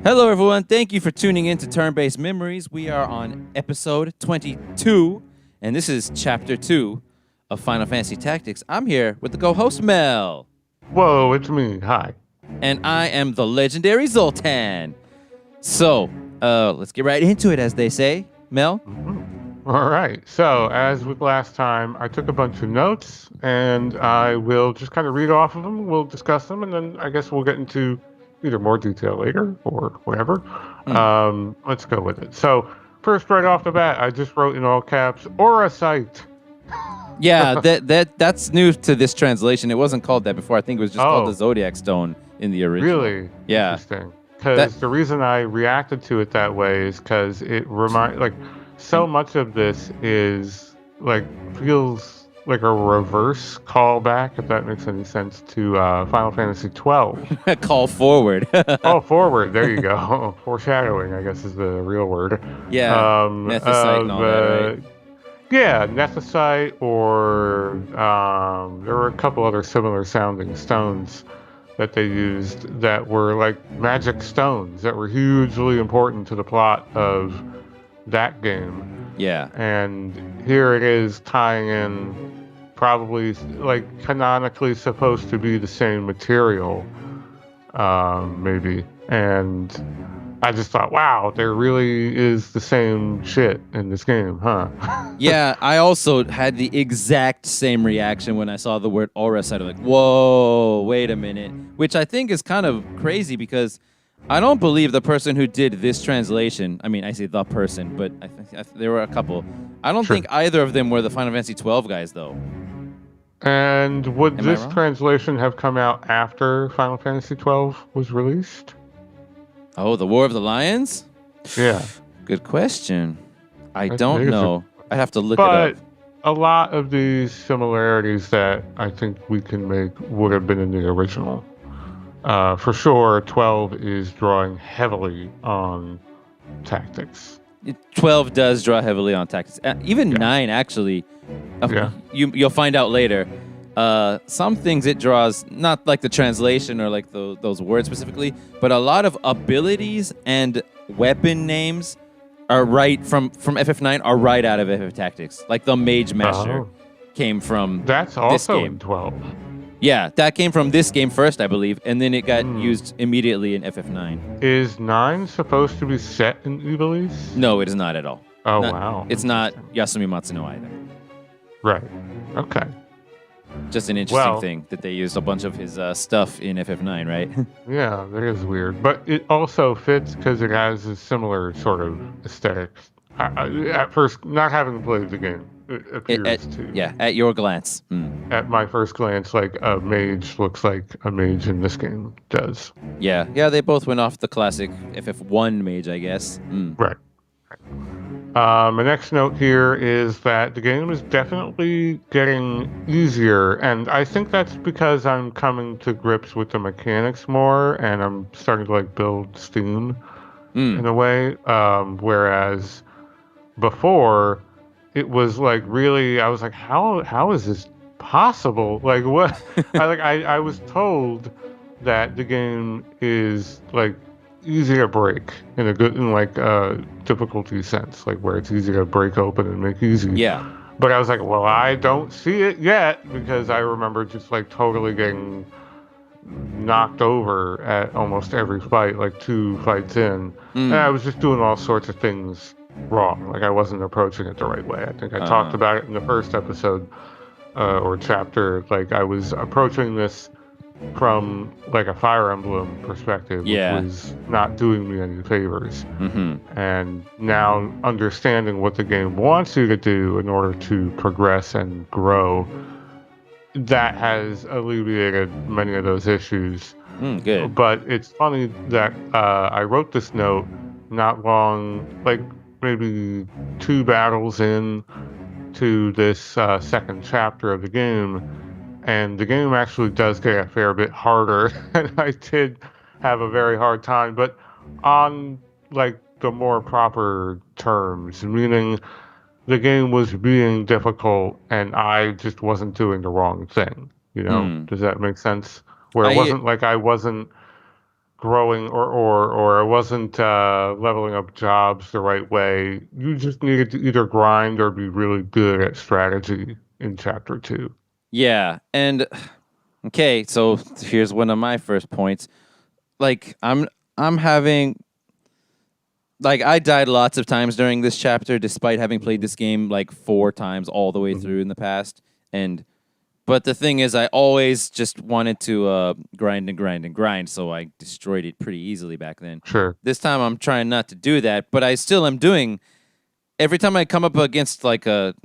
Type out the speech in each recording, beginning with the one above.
Hello, everyone. Thank you for tuning in to Turn-Based Memories. We are on episode 22, and this is chapter 2 of Final Fantasy Tactics. I'm here with the co-host, Mel. Whoa, it's me. Hi. And I am the legendary Zoltan. So, let's get right into it, as they say. Mel? All right. So, as with last time, I took a bunch of notes, and I will just kind of read off of them. We'll discuss them, and then I guess we'll get into either more detail later or whatever. Let's go with it. So, first, right off the bat, I just wrote in all caps, Aura Sight. Yeah, that's new to this translation. It wasn't called that before. I think it was just called the Zodiac Stone in the original. Really? Yeah. Interesting. Because the reason I reacted to it that way is because it so much of this is feels like a reverse callback, if that makes any sense, to Final Fantasy 12. Call forward. Call forward. There you go. Foreshadowing, I guess, is the real word. Yeah. Nethicite and all that, right? Yeah, Nethicite, or there were a couple other similar sounding stones that they used that were like magic stones that were hugely important to the plot of that game. Yeah. And here it is tying in, probably like canonically supposed to be the same material, maybe. And I just thought, wow, there really is the same shit in this game, huh? Yeah, I also had the exact same reaction when I saw the word aura site. I'm like, whoa, wait a minute. Which I think is kind of crazy because I don't believe the person who did this translation, I mean, I say the person, but I think there were a couple. I don't think either of them were the Final Fantasy 12 guys, though. And would this translation have come out after Final Fantasy 12 was released? Oh, the War of the Lions? Yeah. Good question. I don't know. I'd have to look it up. But a lot of these similarities that I think we can make would have been in the original. For sure, 12 is drawing heavily on tactics. 12 does draw heavily on tactics. Even 9, actually. You'll find out later. Some things it draws, not like the translation or like those words specifically, but a lot of abilities and weapon names are right from FF9 are right out of FF Tactics. Like the Mage Master came from That's also this game. in 12. Yeah, that came from this game first, I believe, and then it got used immediately in FF9. Is 9 supposed to be set in Yblis? No, it is not at all. Oh, wow. It's not Yasumi Matsuno either. Right. Okay. Just an interesting thing that they used a bunch of his stuff in FF9, right? Yeah, that is weird. But it also fits because it has a similar sort of aesthetic. At first, not having played the game, it appears to. Yeah, at your glance. At my first glance, like a mage looks like a mage in this game does. Yeah, they both went off the classic FF1 mage, I guess. Right. My next note here is that the game is definitely getting easier, and I think that's because I'm coming to grips with the mechanics more, and I'm starting to like build steam in a way. Whereas before, it was like really, I was like, how is this possible? Like what? I was told that the game is like easy to break in a good, difficulty sense, like where it's easy to break open and make easy. Yeah. But I was like, well, I don't see it yet, because I remember just like totally getting knocked over at almost every fight, like 2 fights in. And I was just doing all sorts of things wrong. Like I wasn't approaching it the right way. I think I talked about it in the first episode or chapter. Like I was approaching this from like a Fire Emblem perspective, which was not doing me any favors. And now understanding what the game wants you to do in order to progress and grow, that has alleviated many of those issues. Good. But it's funny that I wrote this note not long, like maybe 2 battles in to this second chapter of the game. And the game actually does get a fair bit harder, and I did have a very hard time, but on like the more proper terms, meaning the game was being difficult and I just wasn't doing the wrong thing. You know, does that make sense? Where it wasn't like I wasn't growing or I wasn't leveling up jobs the right way. You just needed to either grind or be really good at strategy in chapter 2. Yeah, and okay, so here's one of my first points. Like I'm having like I died lots of times during this chapter despite having played this game like 4 times all the way through in the past. And but the thing is I always just wanted to grind and grind and grind, so I destroyed it pretty easily back then. Sure. This time I'm trying not to do that, but I still am doing every time I come up against like a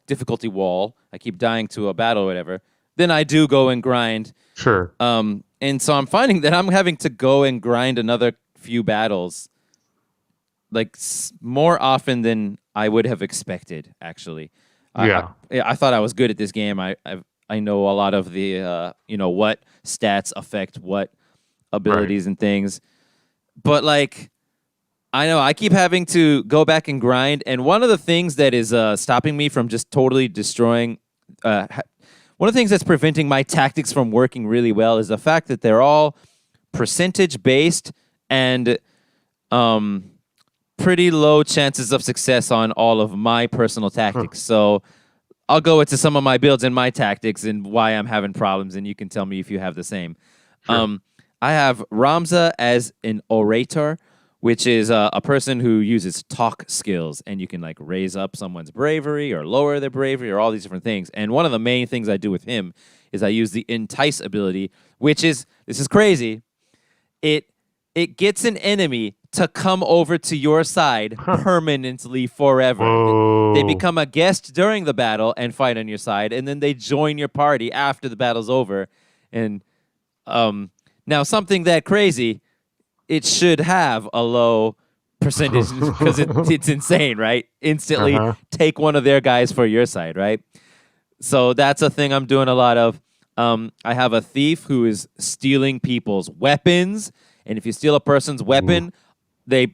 difficulty wall, I keep dying to a battle or whatever, then I do go and grind. Sure. And so I'm finding that I'm having to go and grind another few battles, like more often than I would have expected. Actually, Yeah. I thought I was good at this game. I know a lot of the what stats affect what abilities and things, but like I know I keep having to go back and grind. And one of the things that is stopping me from just totally destroying. One of the things that's preventing my tactics from working really well is the fact that they're all percentage based and pretty low chances of success on all of my personal tactics. So I'll go into some of my builds and my tactics and why I'm having problems, and you can tell me if you have the same. Sure. I have Ramza as an orator, which is a person who uses talk skills, and you can like raise up someone's bravery or lower their bravery or all these different things. And one of the main things I do with him is I use the entice ability, which is this is crazy. It gets an enemy to come over to your side permanently forever. Whoa. They become a guest during the battle and fight on your side, and then they join your party after the battle's over. And now something that crazy, it should have a low percentage because it's insane, right? Instantly take one of their guys for your side, right? So that's a thing I'm doing a lot of. I have a thief who is stealing people's weapons, and if you steal a person's weapon, they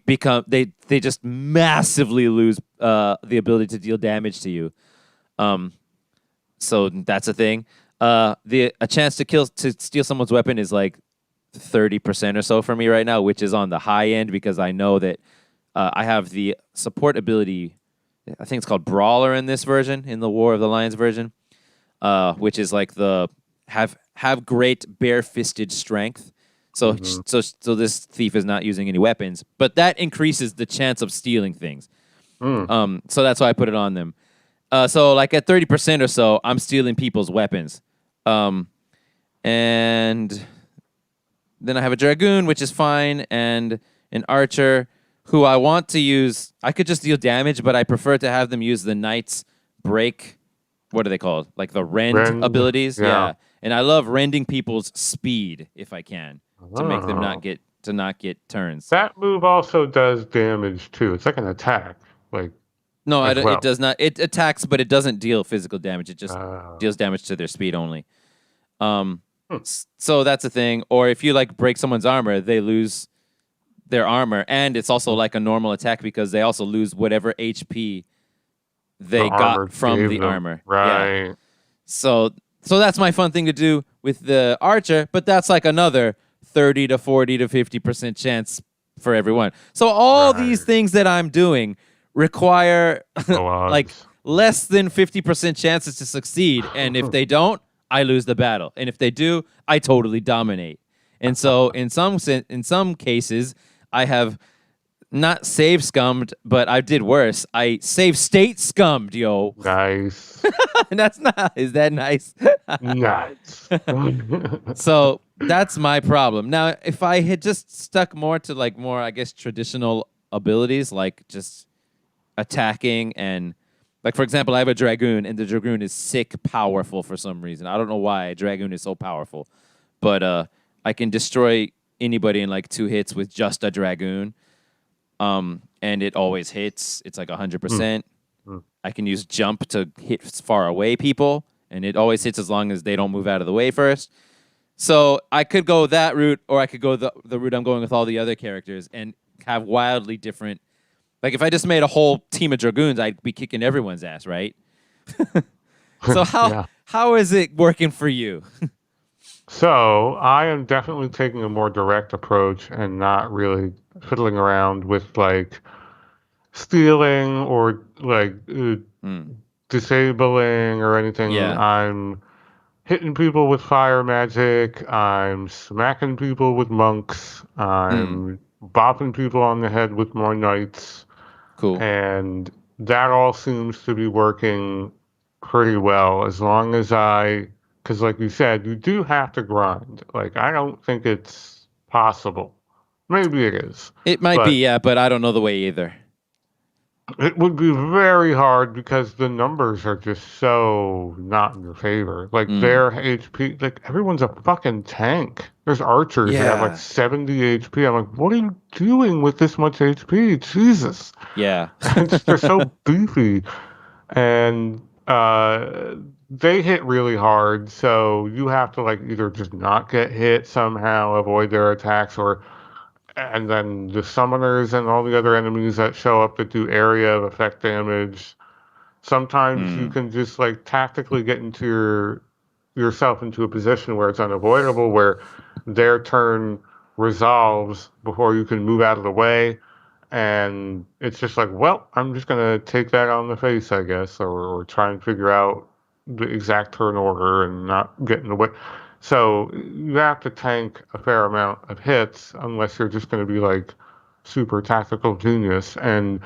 just massively lose the ability to deal damage to you. So that's a thing. A chance to steal someone's weapon is like 30% or so for me right now, which is on the high end because I know that I have the support ability. I think it's called Brawler in this version, in the War of the Lions version, which is like the have great bare-fisted strength. So this thief is not using any weapons, but that increases the chance of stealing things. So that's why I put it on them. So like at 30% or so, I'm stealing people's weapons. And then I have a Dragoon, which is fine, and an Archer, who I want to use. I could just deal damage, but I prefer to have them use the Knight's Break. What are they called? Like the Rend abilities? Yeah. And I love rending people's speed, if I can, to make them not get turns. That move also does damage, too. It's like an attack. Like No, it does not. It attacks, but it doesn't deal physical damage. It just deals damage to their speed only. So that's a thing. Or if you like break someone's armor, they lose their armor, and it's also like a normal attack because they also lose whatever HP they got from the armor. Right. Yeah. So that's my fun thing to do with the Archer, but that's like another 30 to 40 to 50% chance for everyone. So all these things that I'm doing require like less than 50% chances to succeed, and if they don't, I lose the battle. And if they do, I totally dominate. And so in some cases, I have not save scummed, but I did worse. I save state scummed, yo. Nice. That's not. Is that nice? Nice. So that's my problem. Now, if I had just stuck more to like more, I guess, traditional abilities, like just attacking and like, for example, I have a Dragoon, and the Dragoon is sick powerful for some reason. I don't know why a Dragoon is so powerful, but I can destroy anybody in like 2 hits with just a Dragoon, and it always hits. It's like 100%. I can use Jump to hit far away people, and it always hits as long as they don't move out of the way first. So I could go that route, or I could go the route I'm going with all the other characters and have wildly different. Like, if I just made a whole team of Dragoons, I'd be kicking everyone's ass, right? So how is it working for you? So I am definitely taking a more direct approach and not really fiddling around with like stealing or like Mm. disabling or anything. Yeah. I'm hitting people with fire magic. I'm smacking people with monks. Mm. I'm bopping people on the head with more knights. Cool. And that all seems to be working pretty well as long as because like you said, you do have to grind. Like, I don't think it's possible. Maybe it is, It might be, but yeah, but I don't know the way either. it would be very hard because the numbers are just so not in your favor. Like Mm. their HP, like everyone's a fucking tank. There's archers that have like Yeah. 70 HP. I'm like, what are you doing with this much HP? Jesus. Yeah. They're so beefy. And they hit really hard, so you have to like either just not get hit somehow, avoid their attacks, or and then the summoners and all the other enemies that show up that do area of effect damage. Sometimes you Mm. can just like tactically get into yourself into a position where it's unavoidable, where their turn resolves before you can move out of the way. And it's just like, well, I'm just gonna take that on the face, I guess, or try and figure out the exact turn order and not get in the way. So you have to tank a fair amount of hits unless you're just going to be like super tactical genius, and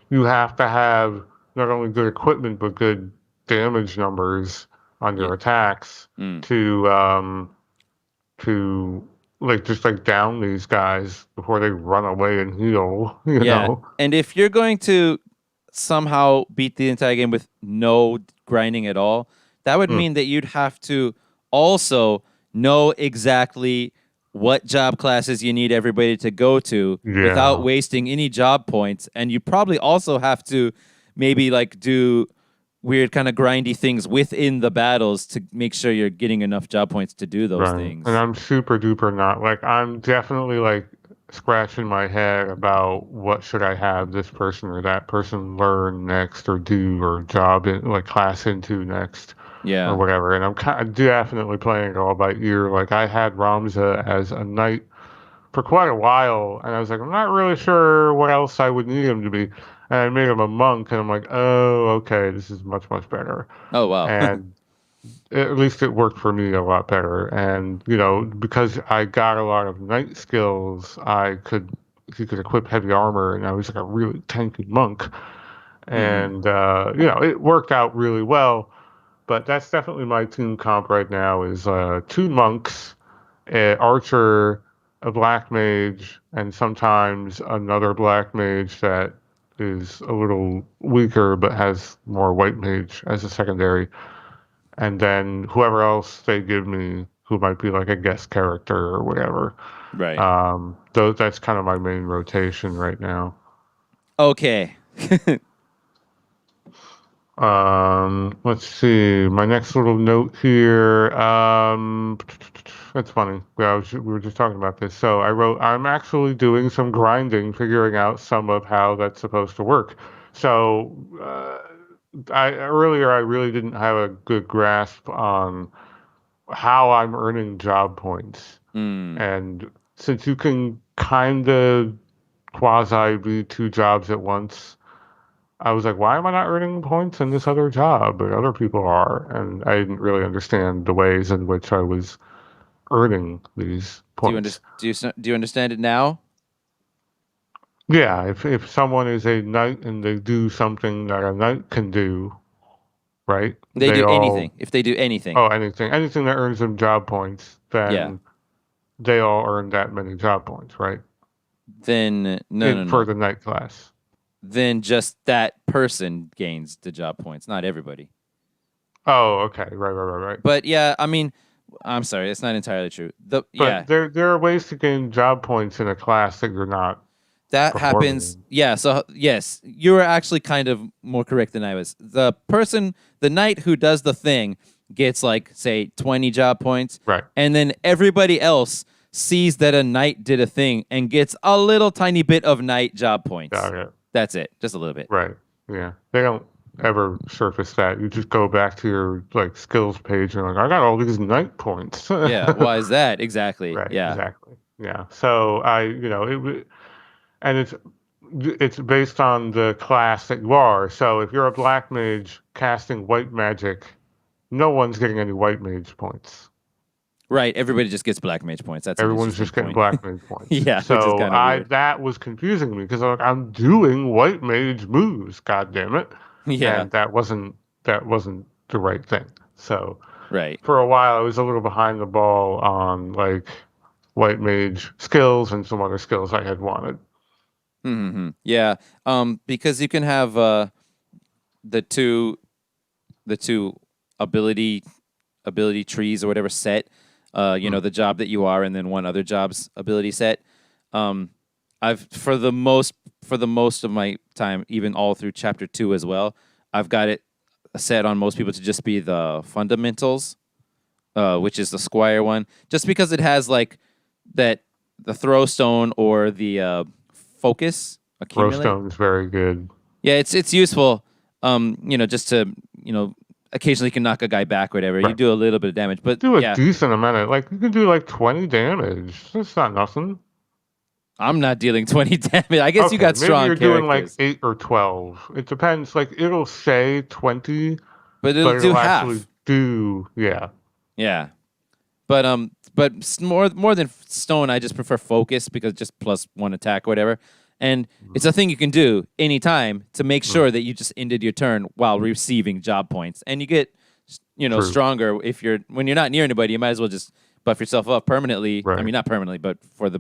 you have to have not only good equipment but good damage numbers on Yeah. your attacks Mm. to like just like down these guys before they run away and heal, you Yeah. know? And if you're going to somehow beat the entire game with no grinding at all, that would Mm, mean that you'd have to also know exactly what job classes you need everybody to go to without yeah, wasting any job points. And you probably also have to maybe like do weird kind of grindy things within the battles to make sure you're getting enough job points to do those right. And things. I'm super duper not like I'm definitely like scratching my head about what should I have this person or that person learn next or do or job in like class into next or Yeah. whatever. And I'm kind of definitely playing it all by ear. Like I had Ramza as a knight for quite a while, and I was like, I'm not really sure what else I would need him to be. And I made him a monk, and I'm like, oh, okay, this is much, much better. Oh, wow. And at least it worked for me a lot better. And, you know, because I got a lot of knight skills, he could equip heavy armor, and I was like a really tanky monk. Hmm. And, you know, it worked out really well. But that's definitely my team comp right now is two monks, an archer, a black mage, and sometimes another black mage that is a little weaker but has more white mage as a secondary. And then whoever else they give me who might be like a guest character or whatever. Right. That's kind of my main rotation right now. Okay. Let's see. My next little note here. That's funny. We were just talking about this. So I wrote, I'm actually doing some grinding, figuring out some of how that's supposed to work. So I really didn't have a good grasp on how I'm earning job points. Mm. And since you can kind of quasi be two jobs at once, I was like, why am I not earning points in this other job, but other people are? And I didn't really understand the ways in which I was earning these points. Do you understand it now? Yeah, if someone is a knight and they do something that a knight can do, right? They They do all anything. If they do anything. oh anything that earns them job points, Yeah. then they all earn that many job points, right? Then no, no, In for no. the knight class. Then just that person gains the job points, not everybody. Oh, okay, right. But yeah, I mean, I'm sorry, it's not entirely true. But Yeah, there are ways to gain job points in a class that you're not that performing happens. in. Yeah, so yes, you were actually kind of more correct than I was. The knight who does the thing gets like say 20 job points, Right. and then everybody else sees that a knight did a thing and gets a little tiny bit of knight job points. Got it. That's it, just a little bit. Right. Yeah. They don't. ever surface that. You just go back to your like skills page and like, I got all these knight points. Yeah. Why is that? Exactly. Right, Yeah. exactly. Yeah. So and it's based on the class that you are. So if you're a black mage casting white magic, no one's getting any white mage points. Right. Everybody just gets black mage points. That's an Everyone's interesting just getting point. black mage points. Yeah, which is So kind of weird. that was confusing me because I'm doing white mage moves, god damn it. Yeah. And that wasn't the right thing. So Right. for a while I was a little behind the ball on like white mage skills and some other skills I had wanted. Yeah. Because you can have the two ability trees or whatever set. The job that you are, and then one other job's ability set. I've for the most of my time, even all through chapter 2 as well, I've got it set on most people to just be the fundamentals, which is the squire one, just because it has like the throw stone or the focus accumulate. Rowstone is very good. Yeah, it's useful. Just to occasionally you can knock a guy back or whatever. You Right. do a little bit of damage, but Do a yeah, decent amount of like you can do like 20 damage. That's not nothing. I'm not dealing 20 damage. I guess you Okay, got maybe strong you're doing like characters, 8 or 12. It depends. Like it'll say 20, but it'll but do it'll actually half. do yeah. Yeah, but more than stone, I just prefer focus because just plus one attack or whatever. And it's a thing you can do anytime to make Mm, sure that you just ended your turn while receiving job points, and you get true. stronger when you're not near anybody. You might as well just buff yourself up permanently. I Right. mean, not permanently, but for the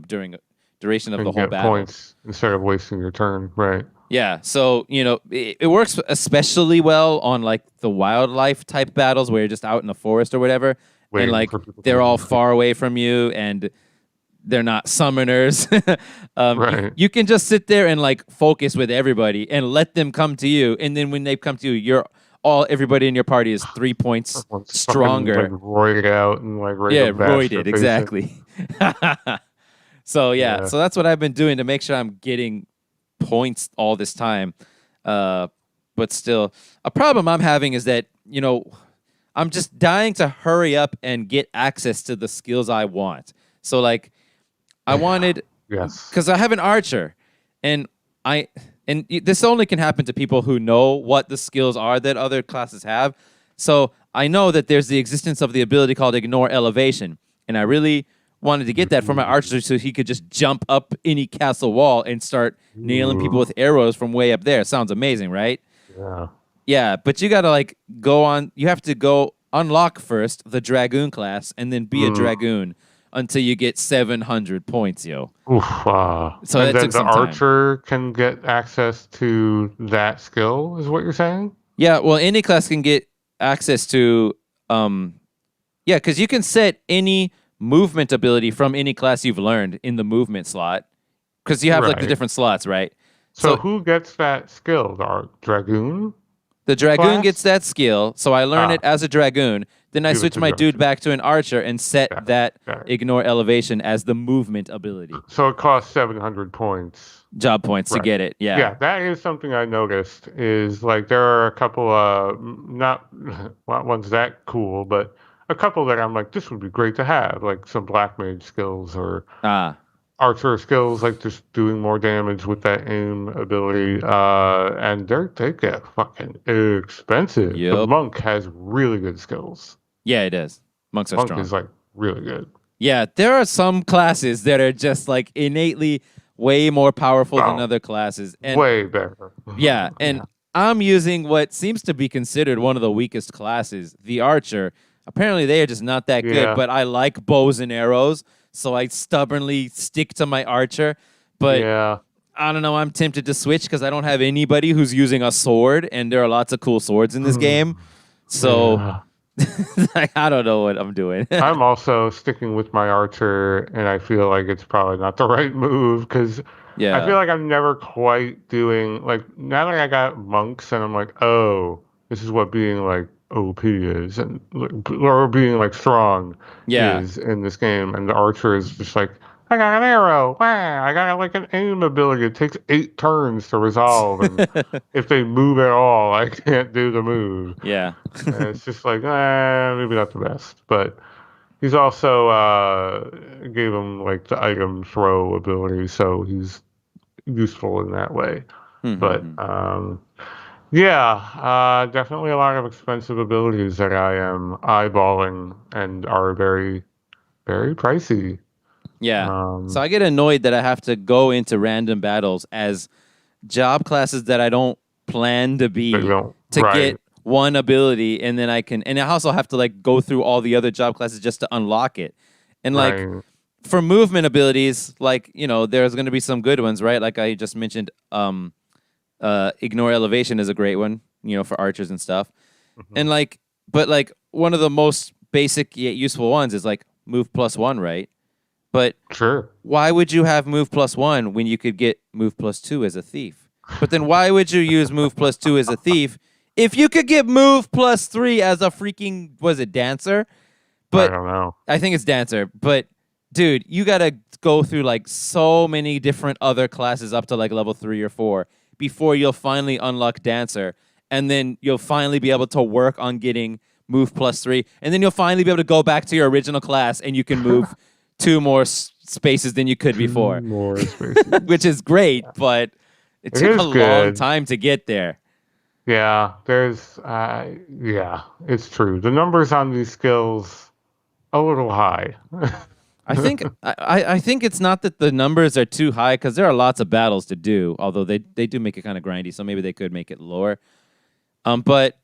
duration of the And whole get battle. points instead of wasting your turn. Right. Yeah, so it works especially well on like the wildlife type battles where you're just out in the forest or whatever, and Waiting like for people to they're all leave. far away from you and they're not summoners. You, Right. you can just sit there and like focus with everybody and let them come to you, and then when they come to you, everybody in your party is 3 points Everyone's fucking like stronger. roided out and like ready Yeah, to bash your roided face in. exactly. So yeah, Yeah. so that's what I've been doing to make sure I'm getting points all this time. But still, a problem I'm having is that I'm just dying to hurry up and get access to the skills I want. So like, I Yeah. wanted Yes. because I have an archer, and this only can happen to people who know what the skills are that other classes have. So I know that there's the existence of the ability called Ignore Elevation, and I really wanted to get that for my archer so he could just jump up any castle wall and start nailing people Ooh. with arrows from way up there. Sounds amazing, right? Yeah. Yeah, but you gotta like go on. You have to go unlock first the dragoon class, and then be a Mm. dragoon until you get 700 points, yo. Oof, So and that then took the some time. archer can get access to that skill, is what you're saying? Yeah, well, any class can get access to, yeah, because you can set any movement ability from any class you've learned in the movement slot, because you have like the Right. different slots, right? So So who gets that skill? The dragoon the dragoon gets class? that skill, so I learn it Ah, as a dragoon. Then I give it switch to my the dude archer. back to an archer and set Got it. that Got it. ignore elevation as the movement ability. So it costs 700 points. Job points to Right. get it. Yeah. Yeah, that is something I noticed. Is like there are a couple not not ones that cool, but a couple that I'm like this would be great to have, like some black mage skills or Ah. archer skills, like just doing more damage with that aim ability. And they get fucking expensive. The Yep. monk has really good skills. Yeah, it is. Monks are Monk strong. is like really good. Yeah, there are some classes that are just like innately way more powerful than Oh, other classes. And way better. yeah, and Yeah. I'm using what seems to be considered one of the weakest classes, the archer. Apparently they are just not that good, Yeah. but I like bows and arrows, so I stubbornly stick to my archer. But Yeah. I don't know, I'm tempted to switch because I don't have anybody who's using a sword, and there are lots of cool swords in this game. So Yeah. like, I don't know what I'm doing. I'm also sticking with my archer, and I feel like it's probably not the right move because I Yeah. feel like I'm never quite doing like now that I got monks, and I'm like, oh, this is what being like OP is, or being like strong Yeah. is in this game, and the archer is just like I got an arrow. Wow, I got like an aim ability. It takes 8 turns to resolve, and if they move at all, I can't do the move. Yeah. And it's just like, maybe not the best. But he's also gave him like the item throw ability, so he's useful in that way. But yeah, definitely a lot of expensive abilities that I am eyeballing and are very, very pricey. Yeah. So Um, I get annoyed that I have to go into random battles as job classes that I don't plan to they be don't, to right, get one ability, and then and I also have to like go through all the other job classes just to unlock it. And like right, for movement abilities, like, there's going to be some good ones, right? Like I just mentioned, ignore elevation is a great one, for archers and stuff. hmm And like, but like one of the most basic yet useful ones is like move +1, right? But sure, why would you have move +1 when you could get move +2 as a thief? But then why would you use move +2 as a thief if you could get move +3 as a freaking, was it dancer? I But don't know. I think it's dancer. But dude, you gotta go through like so many different other classes up to like level 3 or 4 before you'll finally unlock dancer, and then you'll finally be able to work on getting move +3, and then you'll finally be able to go back to your original class and you can move 2 more spaces than you could 2 before, more spaces. which is great, but it It took a is long good. time to get there. Yeah, yeah, it's true. The numbers on these skills a little high. I think it's not that the numbers are too high, because there are lots of battles to do, although they do make it kind of grindy, so maybe they could make it lower. But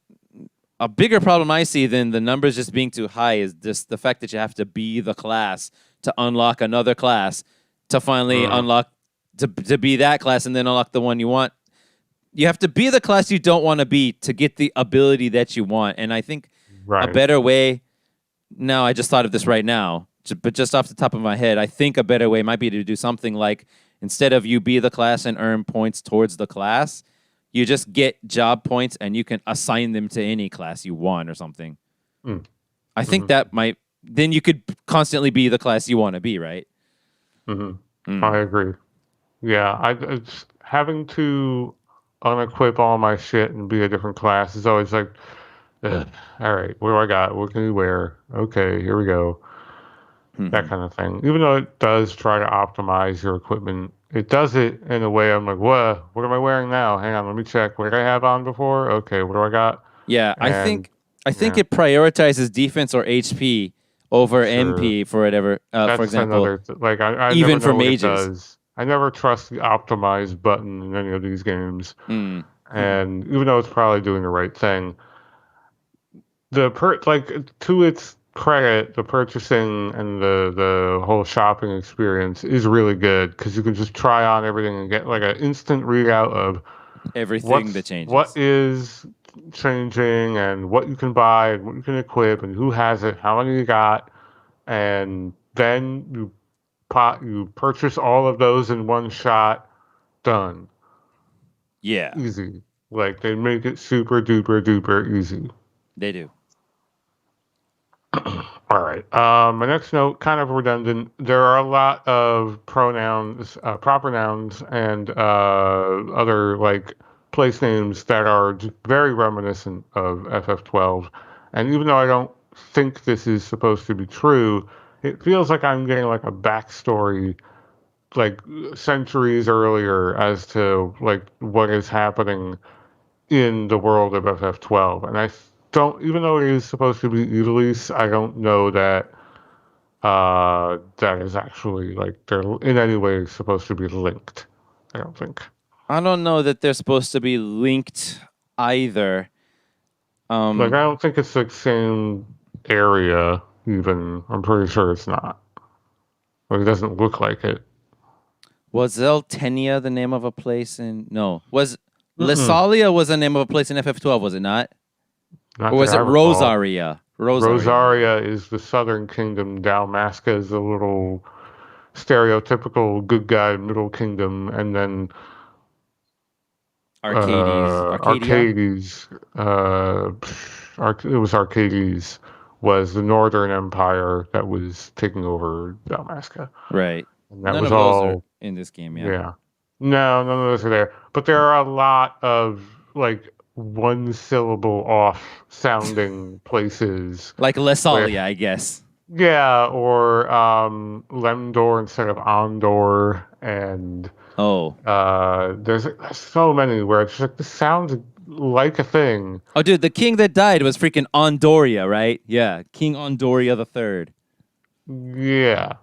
a bigger problem I see than the numbers just being too high is just the fact that you have to be the class to unlock another class to finally Mm, unlock to be that class and then unlock the one you want. You have to be the class you don't want to be to get the ability that you want. And I think a right. better way, now I just thought of this right now, but just off the top of my head, I think a better way might be to do something like, instead of you be the class and earn points towards the class, you just get job points and you can assign them to any class you want or something. Mm, I think hmm that might, then you could constantly be the class you want to be, right? hmm Mm. I agree. Yeah, it's having to unequip all my shit and be a different class is always like, ugh, all right, what do I got? What can we wear? Okay, here we go. That Mhm. kind of thing. Even though it does try to optimize your equipment, it does it in a way I'm like, what am I wearing now? Hang on, let me check. What did I have on before? Okay, what do I got? Yeah, And I think yeah, it prioritizes defense or HP over sure. MP for whatever. For That's example, another like I never even for know what it mages. does. I never trust the optimize button in any of these games. Mm. And even though it's probably doing the right thing, to its credit, the purchasing and the whole shopping experience is really good because you can just try on everything and get like an instant readout of Everything that what changes. is changing and what you can buy and what you can equip and who has it, how many you got, and then you purchase all of those in one shot, done, Yeah, easy. Like they make it super duper duper easy. they do. All right. My next note, kind of redundant. There are a lot of pronouns, proper nouns, and other like place names that are very reminiscent of FF12. And even though I don't think this is supposed to be true, it feels like I'm getting like a backstory, like centuries earlier, as to like what is happening in the world of FF12. And I don't, even though it is supposed to be Elise, I don't know that that is actually like they're in any way supposed to be linked. I don't think. I don't know that they're supposed to be linked either. Like Um, I don't think it's the same area. Even I'm pretty sure it's not. Like it doesn't look like it. was Zeltenia the name of a place in? No, was Mm-mm. Lesalia was the name of a place in FF12? Was it not? Or Not that was I it recall. Rosaria? Rosaria, maybe. Rosaria is the southern kingdom. Dalmasca is the little stereotypical good guy middle kingdom, and then Arcades, Arcadia. Arcades, it was Arcades, was the Northern Empire that was taking over Dalmasca. Right. and that None was of those are all. in this game, yeah. Yeah. No, none of those are there. But there are a lot of like one syllable off sounding places Like where, Lesalia, I guess. yeah, or Lemdor instead of Ondor, and Oh. there's so many where it's like this sounds like a thing. Oh, dude, the king that died was freaking Ondoria, right? Yeah, King Ondoria the Third. Yeah,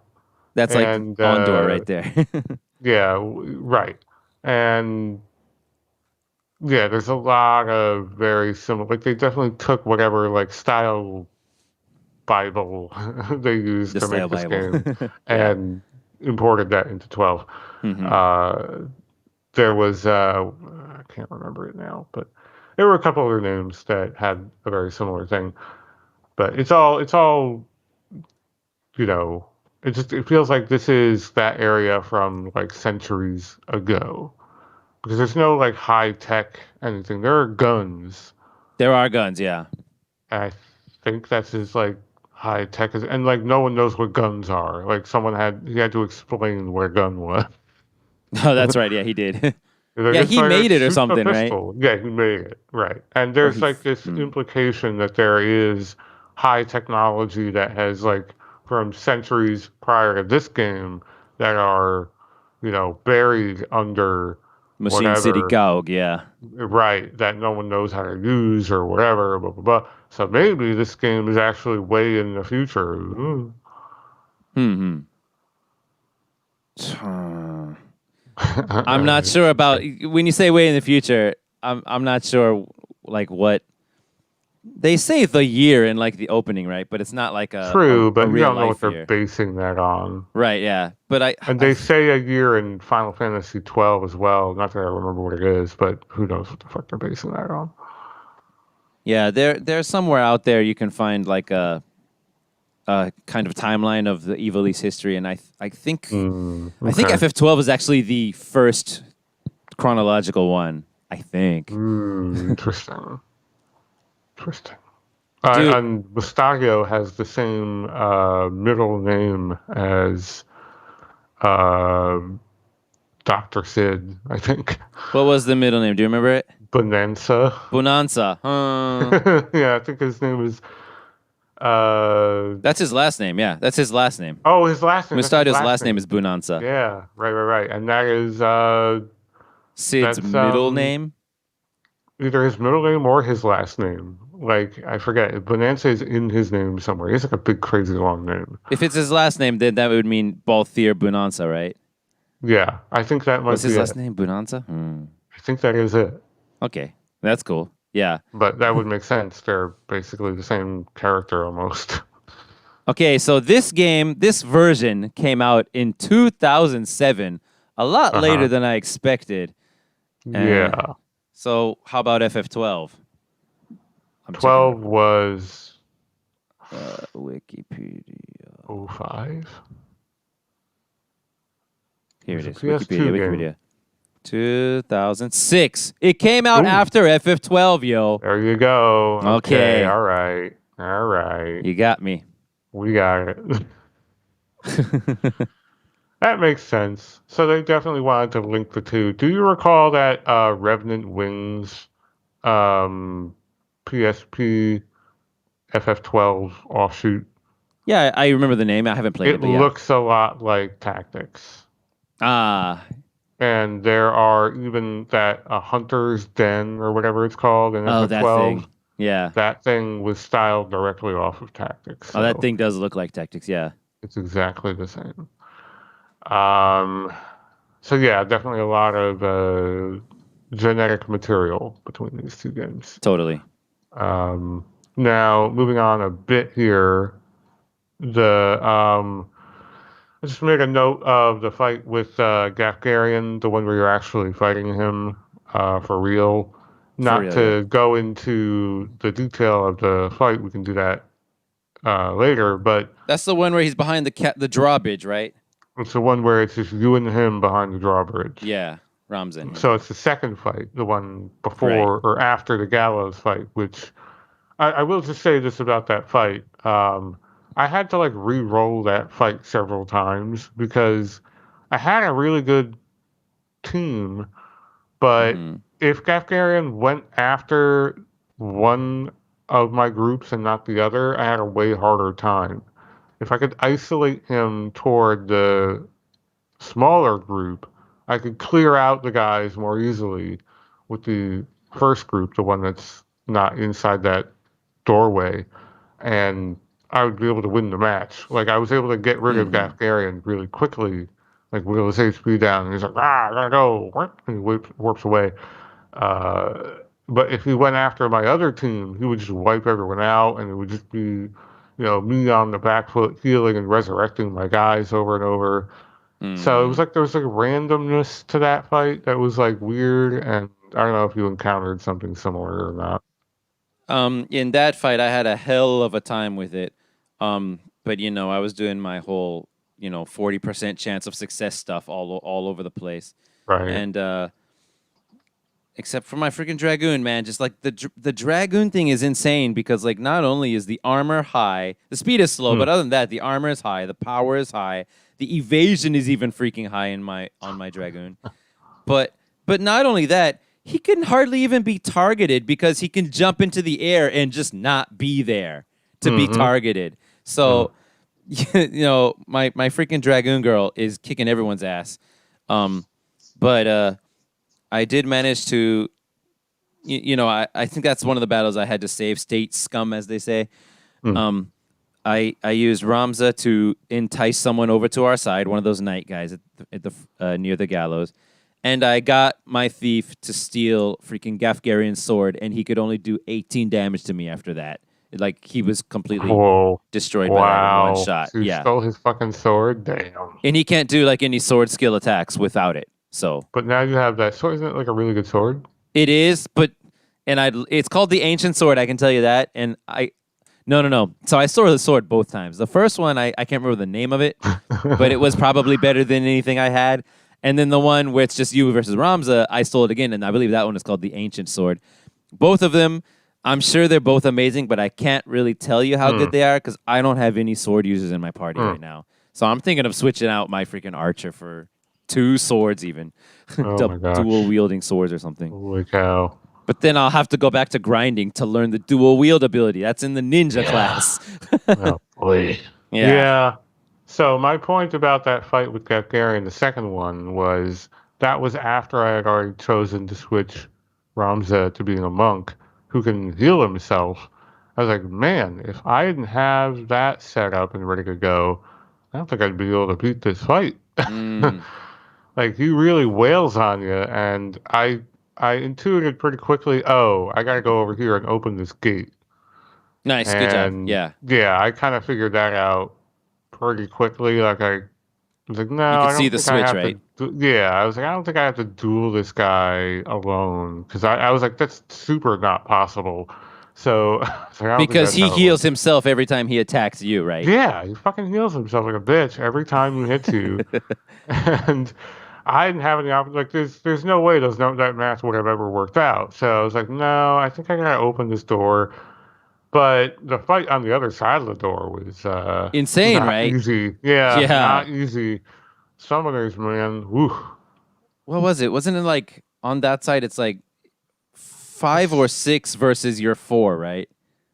That's like and Ondor right there. yeah, right, and yeah, there's a lot of very similar. Like they definitely took whatever like style Bible they used The to style make this Bible. game Yeah. and imported that into 12. Hmm. Uh, there was I can't remember it now, but there were a couple other names that had a very similar thing. But it's all you know. It feels like this is that area from like centuries ago because there's no like high tech anything. There are guns. There are guns, yeah. I think that's as like high tech as, and like no one knows what guns are. Like he had to explain what a gun was. Oh, that's right. Yeah, he did. Like Yeah, it's he like made it or shoot a something, right? pistol. Yeah, he made it right. And Or there's like this hmm. implication that there is high technology that has like from centuries prior to this game that are buried under Machine City whatever. Gaug, yeah. Right, that no one knows how to use or whatever, blah blah blah. So maybe this game is actually way in the future. Ooh. Hmm. I'm not sure about when you say way in the future. I'm not sure like what they say the year in like the opening, right? But it's not like True, a but you real don't know what life they're year, basing that on. right? Yeah, but And I they say a year in Final Fantasy 12 as well. Not that I remember what it is, but who knows what the fuck they're basing that on. yeah, there's somewhere out there you can find like a kind of timeline of the Evilise history, and I think Okay. FF12 is actually the first chronological one. I think, Interesting. Interesting. dude. And Mustagio has the same middle name as uh, Dr. Sid, I think. What was the middle name? Do you remember it? Bonanza. Bonanza. Yeah, I think his name is. Uh, That's his last name. Yeah, that's his last name. oh, his last name. That's his Mustadio's last last name name. is Bonanza. Yeah, right. And that is Sid's that's middle name. either his middle name or his last name. Like I forget. Bonanza is in his name somewhere. He's like a big, crazy long name. If it's his last name, then that would mean Balthier Bonanza, right? Yeah, I think that What's might his be last it. name? Bonanza? I think that is it. Okay, that's cool. Yeah. But that would make sense. They're basically the same character almost. Okay, so this version came out in 2007, a lot later Uh-huh. than I expected. Uh, Yeah. so how about FF12? I'm checking 12 was Wikipedia. '05. It Here was it a is. Wikipedia, PS2 game. Wikipedia. 2006. It came out Ooh, after FF12, yo. there you go. Okay, Okay, all right. All right. you got me. We got it. That makes sense. So they definitely wanted to link the two. Do you recall that Revenant Wings um, PSP FF12 offshoot? Yeah, I remember the name. I haven't played it, It but yeah. looks a lot like Tactics. Ah, And there are even that Hunter's Den or whatever it's called in oh, that FF12. thing. Yeah. That thing was styled directly off of Tactics. Oh, that So thing does look like Tactics. Yeah, it's exactly the same. Um, so yeah, definitely a lot of genetic material between these two games. totally. Um, Now, moving on a bit here, the I just made a note of the fight with Gafgarian, the one where you're actually fighting him for real. For Not real, yeah. to go into the detail of the fight, we can do that later, but That's the one where he's behind the drawbridge, right? it's the one where it's just you and him behind the drawbridge. Yeah, Ramzan. Yeah. So it's the second fight, the one Right. before or after the gallows fight, which I will just say this about that fight. I had to like re-roll that fight several times because I had a really good team, but Mm-hmm. if Gafgarian went after one of my groups and not the other, I had a way harder time. If I could isolate him toward the smaller group, I could clear out the guys more easily with the first group, the one that's not inside that doorway, and I would be able to win the match. Like I was able to get rid of Mm-hmm. Gafgarian really quickly, like wheel his HP down, and he's like, I gotta go, and he warps away. Uh, but if he went after my other team, he would just wipe everyone out, and it would just be, me on the back foot healing and resurrecting my guys over and over. So it was Mm-hmm. like there was like randomness to that fight that was like weird, and I don't know if you encountered something similar or not. In that fight, I had a hell of a time with it. But I was doing my whole 40% chance of success stuff all over the place, Right. and except for my freaking dragoon, man. Just like the dragoon thing is insane because like not only is the armor high, the speed is slow, Hmm. but other than that, the armor is high, the power is high, the evasion is even freaking high on my dragoon. But not only that, he can hardly even be targeted because he can jump into the air and just not be there to be Mm-hmm. targeted. Hmm. So my freaking dragoon girl is kicking everyone's ass. Um, but I did manage to I think that's one of the battles I had to save state scum, as they say. Hmm. I used Ramza to entice someone over to our side, one of those night guys at the near the gallows, and I got my thief to steal freaking Gafgarian's sword, and he could only do 18 damage to me after that. Like he was completely Whoa. destroyed by that in one Wow. shot. So you Yeah, stole his fucking sword? Damn. and he can't do like any sword skill attacks without it. So But now you have that sword. Isn't it like a really good sword? it is, but it's called the ancient sword. I can tell you that, and I no, no, no. So I stole the sword both times. The first one, I can't remember the name of it, but it was probably better than anything I had. And then the one where it's just you versus Ramza, I stole it again, and I believe that one is called the Ancient Sword. Both of them, I'm sure they're both amazing, but I can't really tell you how Hmm. good they are because I don't have any sword users in my party Hmm. right now. So I'm thinking of switching out my freaking archer for two swords, even Oh my dual gosh. wielding swords or something. Holy cow. But then I'll have to go back to grinding to learn the dual wield ability. That's in the ninja Yeah. class. Oh boy. Yeah. Yeah. So my point about that fight with Gafgarian, the second one, was that was after I had already chosen to switch Ramza to being a monk who can heal himself. I was like, man, if I didn't have that set up and ready to go, I don't think I'd be able to beat this fight. Mm. Like he really wails on you, and I intuited pretty quickly, oh, I gotta go over here and open this gate. Nice. Good job. And Yeah. yeah, I kind of figured that out pretty quickly. Like I was like, You no, could I see don't the think I switch, have to. right? Yeah, I was like, I don't think I have to duel this guy alone because I was like, that's super not possible. So, so I don't think Because that's he how it heals works. himself every time he attacks you, right? Yeah, he fucking heals himself like a bitch every time you hit two, and I didn't have any option. Like, there's no way that match would have ever worked out. So I was like, no, I think I gotta open this door. But the fight on the other side of the door was Insane, not right? easy. Yeah, Yeah. not easy. Summoners, man. Woo. What was it? Wasn't it like on that side? It's like 5 or 6 versus your 4, right?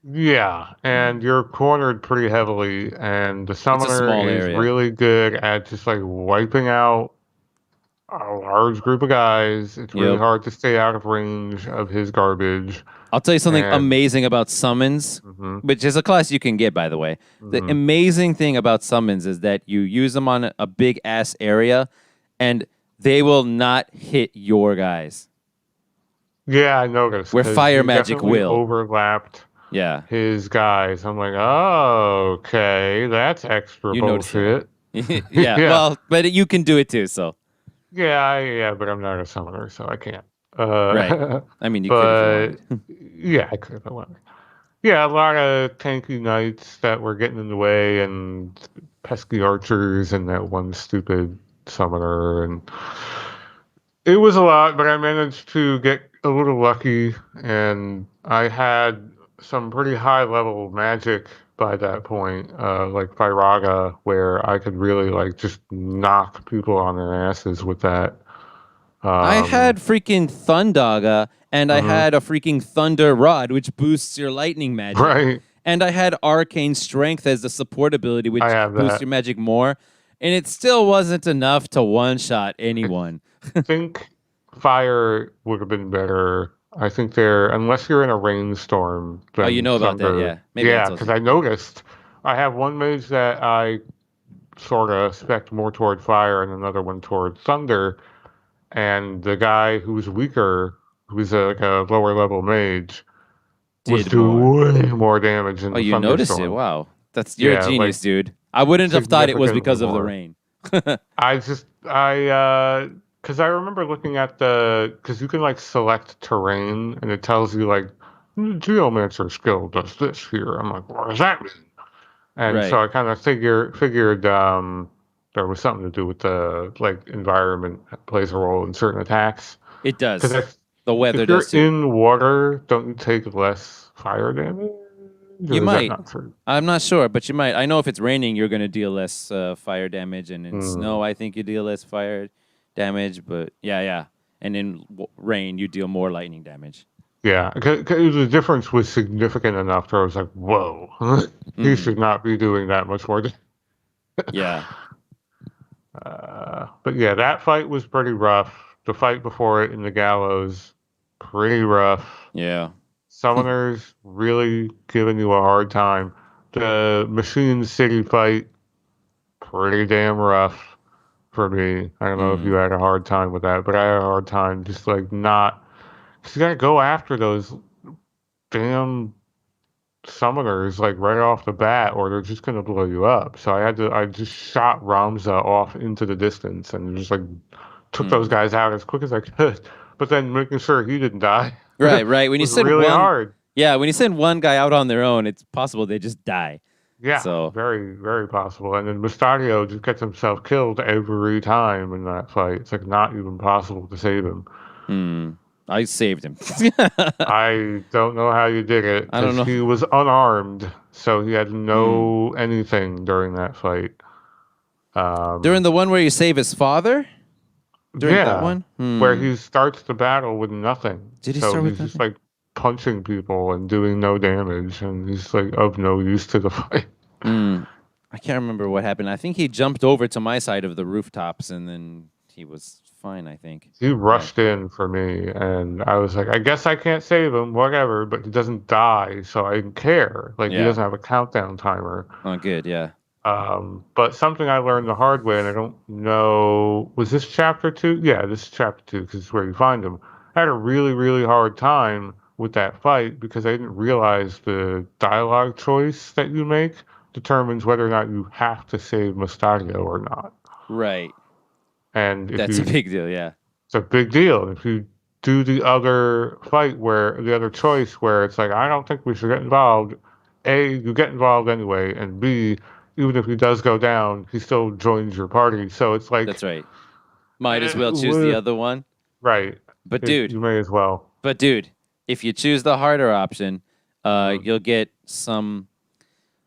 Yeah, and Mm. you're cornered pretty heavily, and the It's a summoner small is area. really good at just like wiping out a large group of guys. It's really Yep. hard to stay out of range of his garbage. I'll tell you something And amazing about summons, hmm which is a class you can get, by the way. The hmm amazing thing about summons is that you use them on a big ass area, and they will not hit your guys, yeah, I noticed where because fire you magic definitely will. overlapped Yeah, his guys. I'm like, oh, okay, that's extra you notice that. bullshit. Yeah, Yeah, well, but you can do it too, so. yeah, but I'm not a summoner, so I can't. Right. I mean, you could if you But wanted. yeah, I could if I wanted. Yeah, a lot of tanky knights that were getting in the way, and pesky archers, and that one stupid summoner, and it was a lot. But I managed to get a little lucky, and I had some pretty high level magic by that point, like Firaga, where I could really like just knock people on their asses with that. I Um, had freaking Thundaga, and I mhm. had a freaking Thunder Rod, which boosts your lightning magic. Right, And I had Arcane Strength as the support ability, I which have boosts that. your magic more. And it still wasn't enough to one-shot I anyone. think fire would have been better. I think there, unless you're in a rainstorm, Oh, you then know about that, thunder. yeah. Maybe I Yeah, told because you. I noticed I have one mage that I sort of spec more toward fire and another one toward thunder. And the guy who's weaker, who's like a lower level mage, was Did doing more. way more damage in Oh, the you noticed it. thunderstorm. Wow. You're a Yeah, like genius, dude. I wouldn't have thought it was significantly because of the more. rain. Because I remember looking at because you can like select terrain and it tells you like geomancer skill does this here. I'm like, what does that mean? And so Right. I kind of figured there was something to do with the like environment that plays a role in certain attacks. It Because does. The weather if does you're too. in water, don't you take less fire damage? You Or is that might. not true? I'm not sure, but you might. I know if it's raining, you're going to deal less fire damage, and in Hmm. snow, I think you deal less fire damage. But yeah, yeah. And in rain, you deal more lightning damage. Yeah, because the difference was significant enough that I was like, whoa, he Mm, should not be doing that much more. yeah, But yeah, that fight was pretty rough. The fight before it in the gallows, pretty rough. yeah. Summoners really giving you a hard time. The Machine City fight, pretty damn rough for me. I don't know if you Mm, had a hard time with that, but I had a hard time just like not. 'Cause you gotta go after those damn summoners like right off the bat, or they're just gonna blow you up. So I just shot Ramza off into the distance and just like took those mm. guys out as quick as I could. But then making sure he didn't die Right, right. When you was send really one, hard. yeah, when you send one guy out on their own, it's possible they just die. Yeah, So, very, very possible. And then Mystario just gets himself killed every time in that fight. It's like not even possible to save him. hmm, I saved him. I don't know how you did it I don't because know. he was unarmed, so he had Hmm. no anything during that fight. During Um, the one where you save his father, during that yeah, one, where he starts the battle with nothing. did he So start with he's just nothing? like punching people and doing no damage, and he's like of no use to the fight. Hmm. I can't remember what happened. I think he jumped over to my side of the rooftops, and then he was fine. I think. He Yeah. rushed in for me, and I was like, I guess I can't save him, whatever, but he doesn't die, so I didn't care. Like, he Yeah. doesn't have a countdown timer. Oh, good. Yeah. But something I learned the hard way, and I don't know, was this chapter two? Yeah, this is chapter two, because it's where you find him. I had a really, really hard time with that fight because I didn't realize the dialogue choice that you make determines whether or not you have to save Mustadio or not. Right. And if That's a you big deal. Yeah. it's a big deal. If you do the other fight where the other choice where it's like, I don't think we should get involved, A, you get involved anyway, and B, even if he does go down, he still joins your party. So it's like, That's right. Might as well choose the uh, other one. right. But dude, You may as well. but dude, if you choose the harder option, Mhm. you'll get some.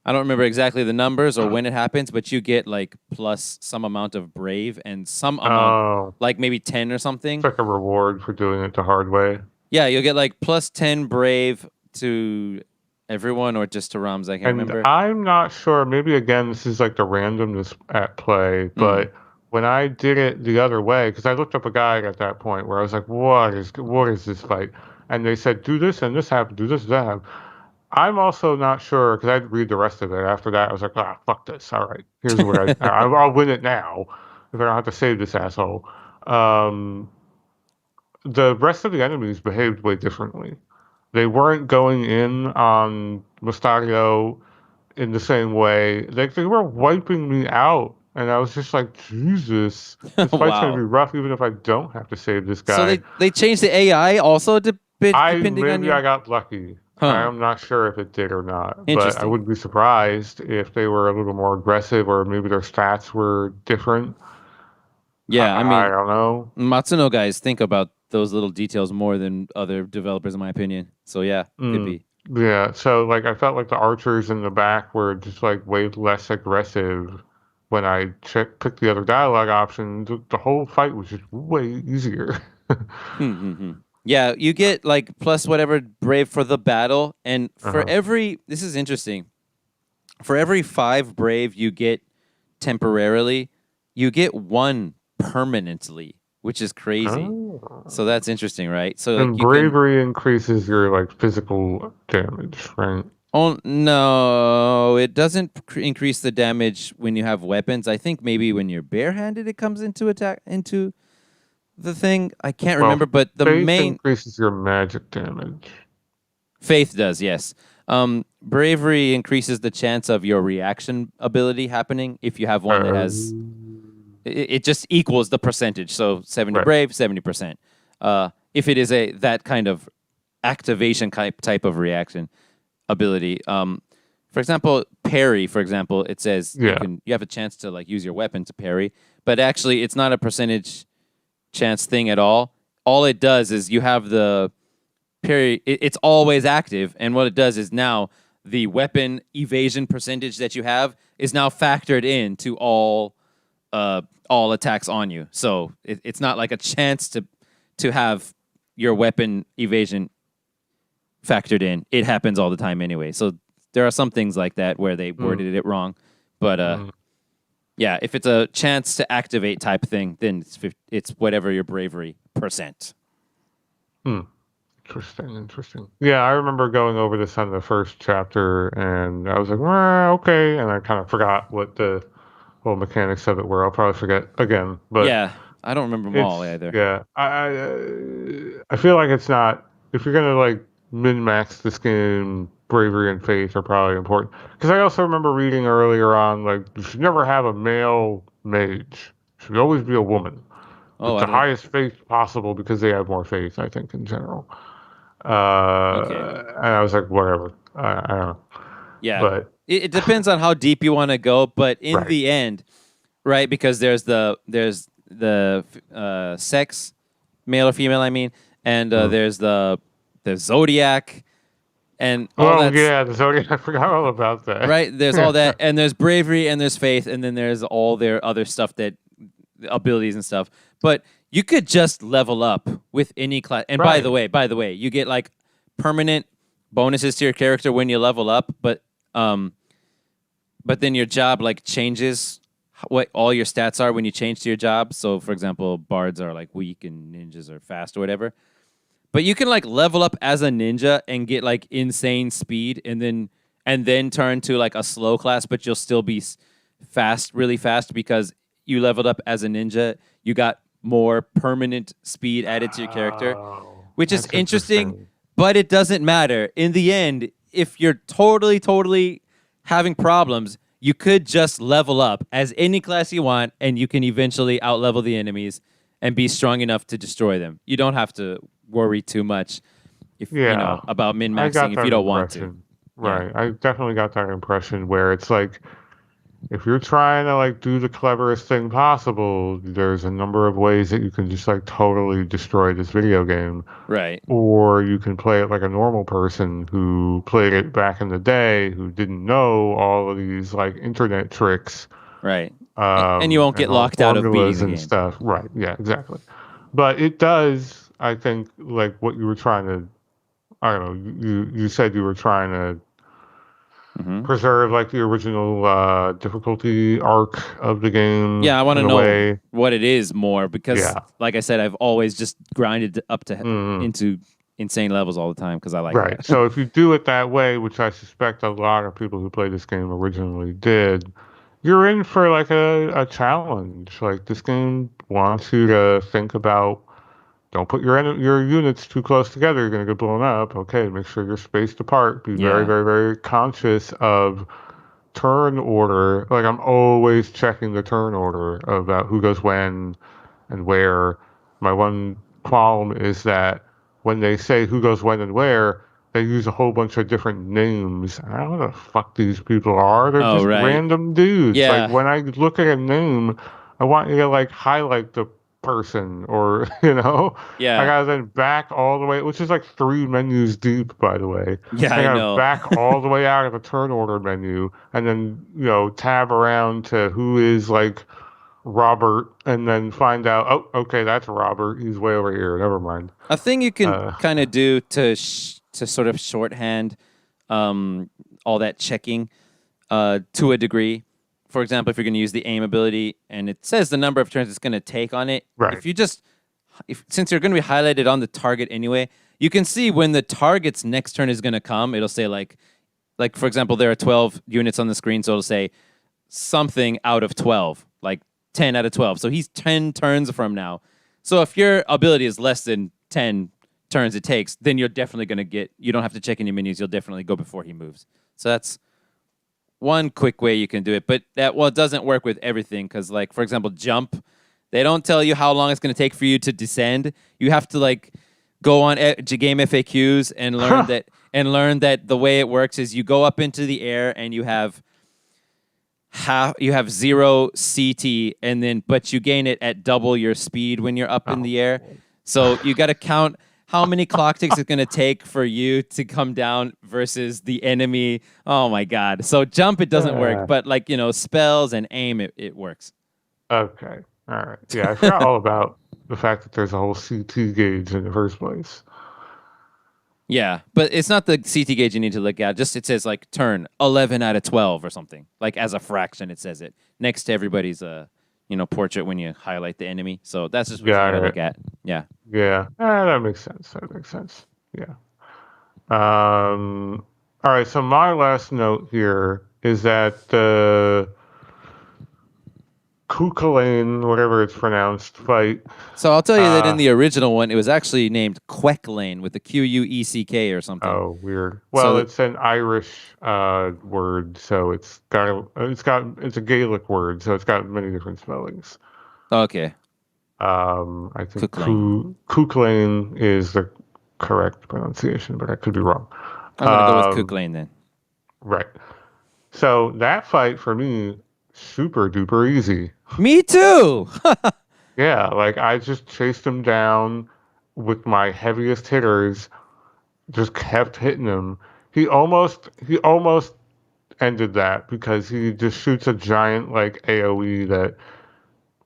I don't remember exactly the numbers or when it happens, but you get like plus some amount of brave and some amount, Oh, like maybe 10 or it's something. like a reward for doing it the hard way. Yeah, you'll get like plus 10 brave to everyone or just to Rams. I can't And remember. I'm not sure, maybe again, this is like the randomness at play, Mm. but when I did it the other way, because I looked up a guide at that point where I was like, what is this fight? And they said, do this and this happened, do this and that happened. I'm also not sure, because I'd read the rest of it. After that, I was like, ah, fuck this. All right, here's what I'll win it now if I don't have to save this asshole. Um, the rest of the enemies behaved way differently. They weren't going in on Mustario in the same way. Like they were wiping me out, and I was just like, Jesus, this fight's gonna be Wow. rough, even if I don't have to save this So guy. they changed the AI also depending on Maybe I your. got lucky. Huh. I'm not sure if it did or not, but I Interesting. wouldn't be surprised if they were a little more aggressive, or maybe their stats were different. Yeah, I I mean, don't know. Matsuno guys think about those little details more than other developers, in my opinion. So yeah, could Mm. be. Yeah, so like I felt like the archers in the back were just like way less aggressive when I picked the other dialogue option. The whole fight was just way easier. Hmm. Yeah, you get like plus whatever brave for the battle, and for Uh-huh. every this is interesting. For every 5 brave you get temporarily, you get 1 permanently, which is crazy. So Oh. that's interesting, right? So like And you can. bravery increases your like physical damage, right? Oh no, it doesn't increase the damage when you have weapons. I think maybe when you're barehanded, it comes into attack into the thing. I can't Well, remember, but the faith main increases your magic damage. faith does, yes. Bravery increases the chance of your reaction ability happening if you have one that Uh, has. It just equals the percentage. So 70 right. brave, 70%. If it is a that kind of activation type of reaction ability. For example, parry. For example, it says Yeah. you have a chance to like use your weapon to parry, but actually it's not a percentage chance thing at all. All it does is you have the parry. It's always active, and what it does is now the weapon evasion percentage that you have is now factored into all attacks on you. So it's not like a chance to have your weapon evasion factored in. It happens all the time anyway. So there are some things like that where they Mm, worded it wrong. But mm, yeah, if it's a chance to activate type thing, then it's whatever your bravery percent. mm. Interesting, interesting. Yeah, I remember going over this on the first chapter, and I was like, well, okay, and I kind of forgot what the whole mechanics of it were. I'll probably forget again, but Yeah, I don't remember them all it's either. yeah. I feel like it's not if you're gonna like min max this game. Bravery and faith are probably important because I also remember reading earlier on like you should never have a male mage. It should always be a woman Oh, with I the don't. highest faith possible because they have more faith. I think in general. Okay. And I was like, whatever. I don't know. Yeah, But it depends on how deep you want to go, but in right. the end, right? Because there's the sex, male or female, I mean, and Mm. there's the zodiac and all Oh that's yeah, the Zodiac. I forgot all about that. right. There's all Yeah. that, and there's bravery, and there's faith, and then there's all their other stuff that abilities and stuff. But you could just level up with any class. And Right. by the way, you get like permanent bonuses to your character when you level up, um, but then your job like changes what all your stats are when you change to your job. So, for example, bards are like weak and ninjas are fast or whatever. But you can like level up as a ninja and get like insane speed, and then turn to like a slow class, but you'll still be fast, really fast because you leveled up as a ninja. You got more permanent speed added to your character, Oh, which is that's interesting, interesting. but it doesn't matter. In the end, if you're totally having problems, you could just level up as any class you want, and you can eventually outlevel the enemies and be strong enough to destroy them. You don't have to worry too much if Yeah, about min I maxing got if you that don't want to. impression. Yeah. Right. I definitely got that impression where it's like if you're trying to like do the cleverest thing possible, there's a number of ways that you can just like totally destroy this video game. Right. Or you can play it like a normal person who played it back in the day, who didn't know all of these like internet tricks, Right. And you won't and get all the locked out of beating formulas the and game. stuff. Right. Yeah, exactly. But it does, I think, like what you were trying to, I don't know, you said you were trying to Hmm. preserve like the original difficulty arc of the game Yeah, I want to in a know way. what it is more because, Yeah. like I said, I've always just grinded up to Mhm. into insane levels all the time because I like Right. that. So if you do it that way, which I suspect a lot of people who played this game originally did, you're in for like a challenge. Like this game wants you to think about don't put your units too close together, you're gonna get blown up. Okay, make sure you're spaced apart. Be very, Yeah. very, very conscious of turn order. Like I'm always checking the turn order about who goes when and where. My one qualm is that when they say who goes when and where, they use a whole bunch of different names. I don't know what the fuck these people are. They're Oh, just right. random dudes. Like Yeah. when I look at a name, I want you to like highlight the person, or I Yeah. gotta then back all the way, which is like 3 menus deep, by the way. Yeah, I I gotta know. back all the way out of the turn order menu, and then tab around to who is like Robert, and then find out, oh, okay, that's Robert. He's way over here. Never mind. A thing you can Uh, kind of do to sort of shorthand all that checking to a degree. For example, if you're going to use the aim ability and it says the number of turns it's going to take on it, right. if you just since you're going to be highlighted on the target anyway, you can see when the target's next turn is going to come. It'll say like for example, there are 12 units on the screen, so it'll say something out of 12, like 10 out of 12. So he's 10 turns from now. So if your ability is less than 10 turns it takes, then you're definitely going to you don't have to check any menus. You'll definitely go before he moves. So that's one quick way you can do it. But it doesn't work with everything because, like, for example, jump, they don't tell you how long it's going to take for you to descend. You have to, like, go on game FAQs and learn that the way it works is you go up into the air and you have 0 CT, but you gain it at double your speed when you're up in the air. So you got to count how many clock ticks it's going to take for you to come down versus the enemy. Oh my God. So jump, it doesn't work, but like, spells and aim, it works. Okay. All right. Yeah, I forgot all about the fact that there's a whole CT gauge in the first place. Yeah, but it's not the CT gauge you need to look at. Just it says like turn 11 out of 12 or something. Like as a fraction, it says it next to everybody's portrait when you highlight the enemy. So that's just what you gotta look at. Yeah. Yeah. That makes sense. That makes sense. Yeah. All right. So my last note here is that the Kukulane, whatever it's pronounced, fight. So I'll tell you that in the original one, it was actually named Quecklane with the Queck or something. Oh, weird. Well, it's an Irish word, so it's a Gaelic word, so it's got many different spellings. Okay. I think Kukulane is the correct pronunciation, but I could be wrong. I'm gonna go with Kukulane then. Right. So that fight for me, super duper easy. Me too. Yeah, like I just chased him down with my heaviest hitters, just kept hitting him. He almost ended that because he just shoots a giant like AoE that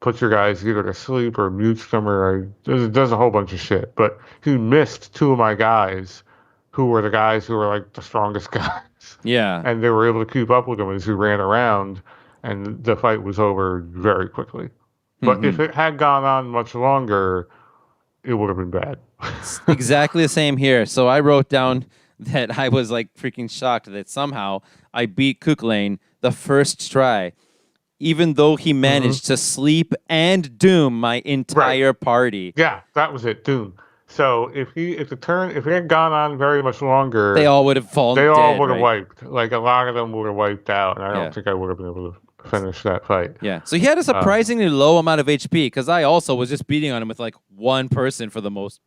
puts your guys either to sleep or mutes them or does a whole bunch of shit. But he missed 2 of my guys who were the guys who were like the strongest guys. Yeah. And they were able to keep up with him as he ran around, and the fight was over very quickly. But if it had gone on much longer, it would have been bad. Exactly the same here. So I wrote down that I was like freaking shocked that somehow I beat Kukulane the first try, even though he managed to sleep and doom my entire party. Yeah, that was it, doom. So if it had gone on very much longer, they all would have fallen. They all would have right? wiped. Like a lot of them would have wiped out, and I don't think I would have been able to finish that fight. Yeah. So he had a surprisingly low amount of HP because I also was just beating on him with like one person for most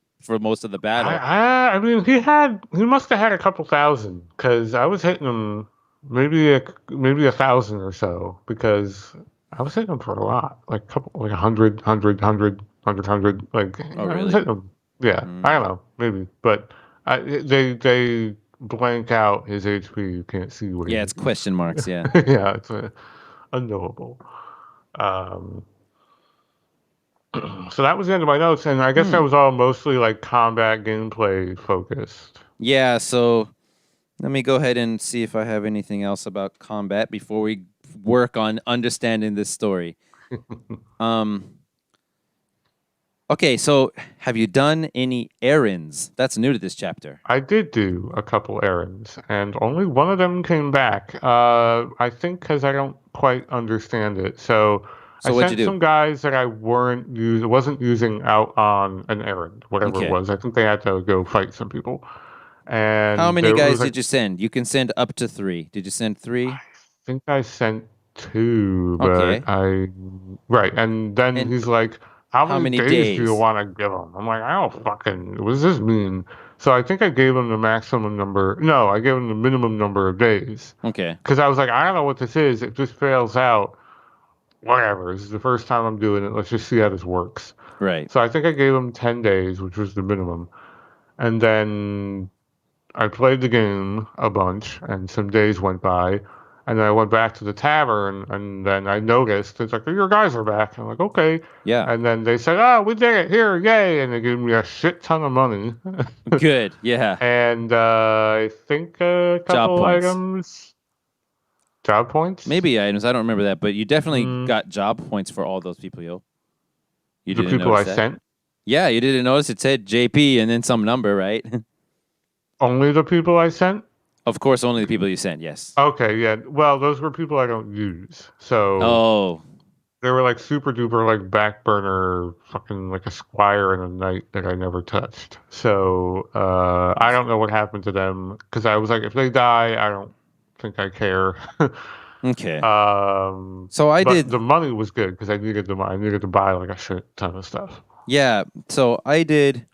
of the battle. I mean, he must have had a couple thousand because I was hitting him maybe 1,000 or so because I was hitting him for a lot, like 100, like oh, really? I was hitting him. Yeah, I don't know, maybe, but they blank out his HP. You can't see what. Yeah, it's question marks. Yeah. Yeah, it's unknowable. So that was the end of my notes, and I guess that was all mostly like combat gameplay focused. Yeah, so let me go ahead and see if I have anything else about combat before we work on understanding this story. Okay, so have you done any errands? That's new to this chapter. I did do a couple errands, and only one of them came back. I think because I don't quite understand it. So I sent some guys that I wasn't using out on an errand, whatever it was. I think they had to go fight some people. And how many guys did you send? You can send up to 3. Did you send 3? I think I sent 2, but right. And then he's like, how many days do you want to give him? I'm like, I don't fucking, what does this mean? So I think I gave him the maximum number. No, I gave him the minimum number of days. Okay. Because I was like, I don't know what this is. It just fails out. whatever. This is the first time I'm doing it. Let's just see how this works. Right. So I think I gave them 10 days, which was the minimum. And then I played the game a bunch, and some days went by. And then I went back to the tavern, and then I noticed, it's like, your guys are back. I'm like, okay. Yeah. And then they said, oh, we did it. Here, yay. And they gave me a shit ton of money. Good. Yeah. And I think a Job couple points. items. Job points? Maybe items. I don't remember that, but you definitely Mm, got job points for all those people, yo. You the didn't people I notice that? sent? Yeah, you didn't notice it said JP and then some number, right? Only the people I sent? Of course, only the people you sent. Yes. Okay, yeah. Well, those were people I don't use. So Oh. they were like super duper like back burner fucking like a squire in a knight that I never touched. So I don't know what happened to them because I was like, if they die, I don't think I care. Okay. um, So I but did. the money was good because I needed the money. I needed to buy like a shit ton of stuff. Yeah. So I did.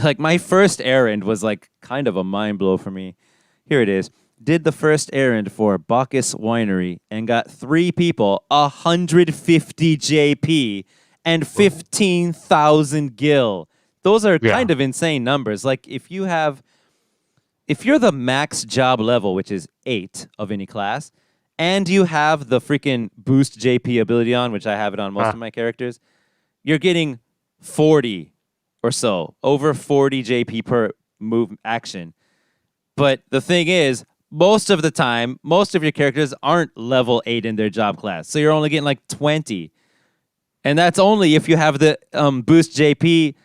Like my first errand was like kind of a mind blow for me. Here it is. Did the first errand for Bacchus Winery and got 3 people 150 JP and 15,000 gil. Those are Yeah. kind of insane numbers. Like if you're the max job level, which is 8 of any class, and you have the freaking boost JP ability on, which I have it on most of my characters, you're getting 40 or so, over 40 JP per move action. But the thing is, most of the time, most of your characters aren't level 8 in their job class. So you're only getting like 20. And that's only if you have the boost JP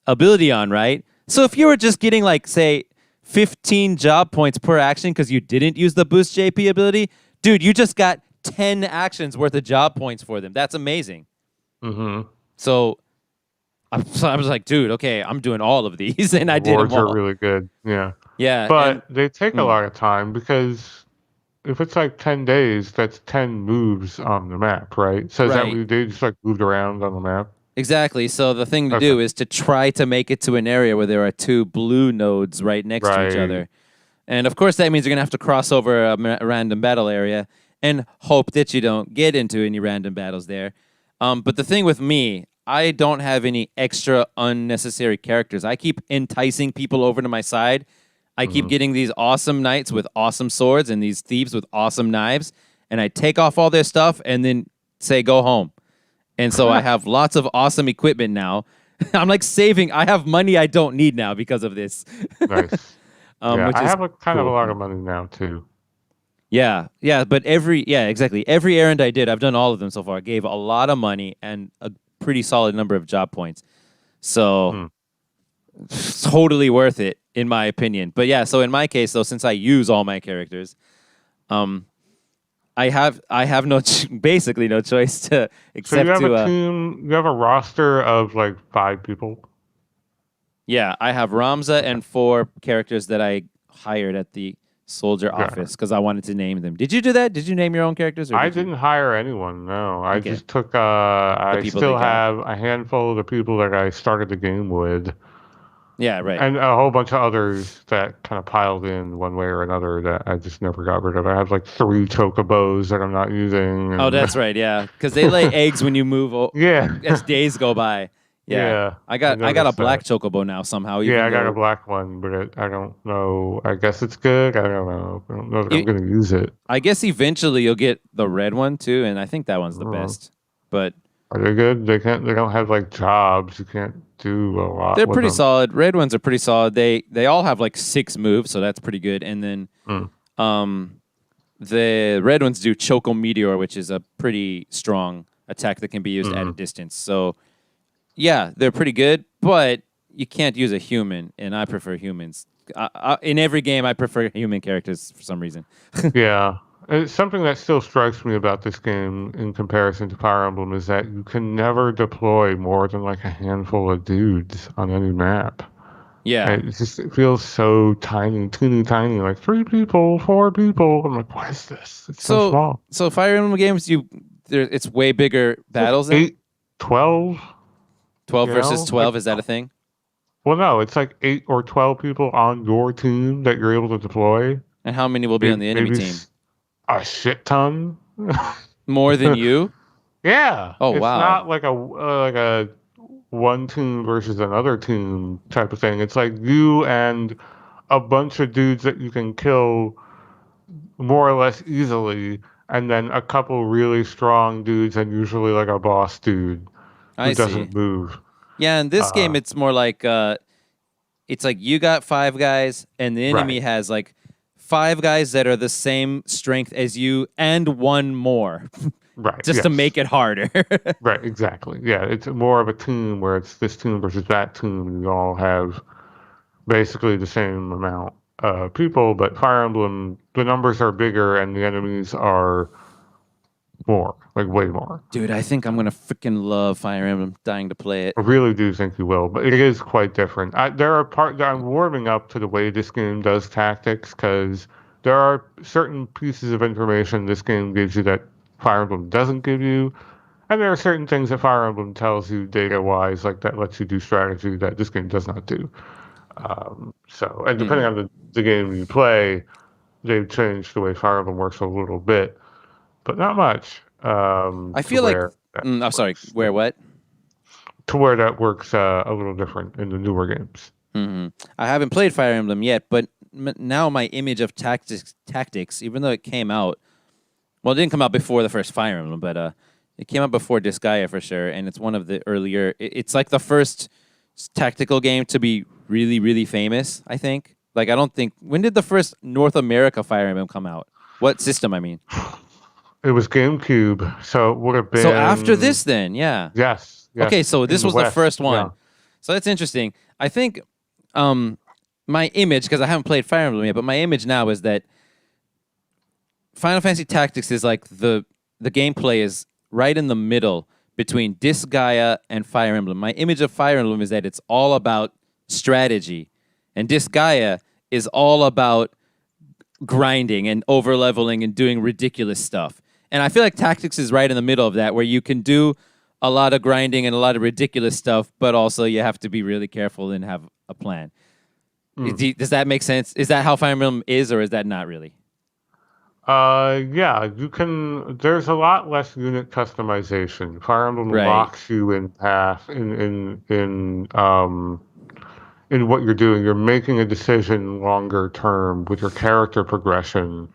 ability on, right? So if you were just getting like, say, 15 job points per action because you didn't use the boost JP ability, dude, you just got 10 actions worth of job points for them. That's amazing. Mm-hmm. So I was like, dude, okay, I'm doing all of these, and I did them Rewards are all. really good. Yeah. Yeah, and But they take a lot of time because if it's like 10 days, that's 10 moves on the map, right? So is that what right, you did? Just like moved around on the map? exactly. So the thing to Okay. do is to try to make it to an area where there are 2 blue nodes right next to each Right. other, and of course that means you're gonna have to cross over a random battle area and hope that you don't get into any random battles there. But the thing with me, I don't have any extra unnecessary characters. I keep enticing people over to my side. I keep Mhm. getting these awesome knights with awesome swords and these thieves with awesome knives, and I take off all their stuff and then say go home. And so I have lots of awesome equipment now. I'm like saving. I have money I don't need now because of this, Nice. Yeah, which I is have a kind of a cool. lot of money now too. Yeah, but exactly. Every errand I did, I've done all of them so far. Gave a lot of money and a pretty solid number of job points. So Hmm. it's totally worth it in my opinion. But yeah, so in my case though, since I use all my characters, um, I have basically no choice to So you except have to a team, you have a roster of like 5 people. yeah, I have Ramza Okay. and 4 characters that I hired at the soldier Yeah. office because I wanted to name them. Did you do that? Did you name your own characters or I did you? didn't hire anyone, no. I Okay, just took the I people they still got. have a handful of the people that I started the game with. Yeah, right. And a whole bunch of others that kind of piled in one way or another that I just never got rid of. I have like 3 chocobos that I'm not using. Oh, And that's right. Yeah, because they lay eggs when you move yeah. as days go by. Yeah, Yeah. I I got a noticed black that. chocobo now somehow. Yeah, Even I got a though black one, but I don't know. I guess it's good. I don't know. I don't know that I'm it, going to use it. I guess eventually you'll get the red one too, and I think that one's the Uh, best. But are they good? They don't have like jobs. You can't do a lot they're with pretty them. solid. Red ones are pretty solid. They all have like 6 moves, so that's pretty good. And then Mm. um, the red ones do Choco Meteor, which is a pretty strong attack that can be used at a Mm-hmm. distance. So yeah, they're pretty good, but you can't use a human, and I prefer humans. In every game, I prefer human characters for some reason. Yeah. It's something that still strikes me about this game in comparison to Fire Emblem is that you can never deploy more than like a handful of dudes on any map. Yeah. And it feels so tiny, teeny tiny, like 3 people, 4 people. I'm like, what is this? It's so So small. so Fire Emblem games, it's way bigger It's like battles in 8, 12, 12 you versus know? Like, 12. Is that a thing? well, no, it's like 8 or 12 people on your team that you're able to deploy. And how many will be on the enemy Maybe team? a shit ton. More than you? Yeah, Oh it's wow. not like a one toon versus another toon type of thing. It's like you and a bunch of dudes that you can kill more or less easily, and then a couple really strong dudes, and usually like a boss dude who I see. doesn't move. Yeah, in this game Uh, it's more like it's like you got five guys and the enemy right, has like five guys that are the same strength as you and one more right, just to yes, make it harder. right, exactly. Yeah, it's more of a team where it's this team versus that team, and you all have basically the same amount of people, but Fire Emblem, the numbers are bigger and the enemies are more, like way more. Dude, I think I'm gonna freaking love Fire Emblem. Dying to play it. I really do think you will, but it is quite different. There are parts I'm warming up to the way this game does tactics because there are certain pieces of information this game gives you that Fire Emblem doesn't give you, and there are certain things that Fire Emblem tells you data-wise, like that lets you do strategy that this game does not do. And depending Hmm. on the game you play, they've changed the way Fire Emblem works a little bit, but not much I to feel like. where that I'm sorry. works. Where what? A little different in the newer games. Hmm. I haven't played Fire Emblem yet, but now my image of tactics, even though it came out, well, it didn't come out before the first Fire Emblem, but it came out before Disgaea for sure, and it's one of the earlier. It's like the first tactical game to be really, really famous. I think. Like, I don't think when did the first North America Fire Emblem come out? What system? I mean. It was GameCube, so it would have So after been this, then yeah. yes, Okay, yes, so in this the was the West. first Yeah. one. So that's interesting. I think um, my image, because I haven't played Fire Emblem yet, but my image now is that Final Fantasy Tactics is like the gameplay is right in the middle between Disgaea and Fire Emblem. My image of Fire Emblem is that it's all about strategy, and Disgaea is all about grinding and over leveling and doing ridiculous stuff. And I feel like Tactics is right in the middle of that, where you can do a lot of grinding and a lot of ridiculous stuff, but also you have to be really careful and have a plan. Mm. Does that make sense? Is that how Fire Emblem is, or is that not really? Yeah, you can. There's a lot less unit customization. Fire Emblem Right. locks you in path in what you're doing. You're making a decision longer term with your character progression.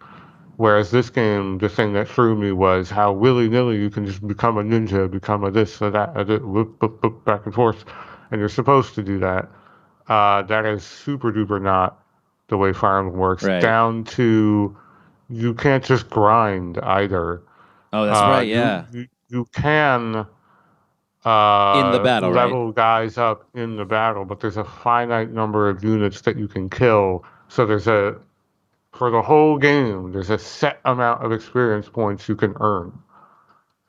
Whereas this game, the thing that threw me was how willy-nilly you can just become a ninja, become a this, a that, a this, whoop, whoop, whoop, back and forth, and you're supposed to do that. That is super duper not the way Fire Emblem works. Right. Down to you can't just grind either. Oh, that's Uh, right. you Yeah. you can In the battle, right? level guys up in the battle, but there's a finite number of units that you can kill. So for the whole game, there's a set amount of experience points you can earn.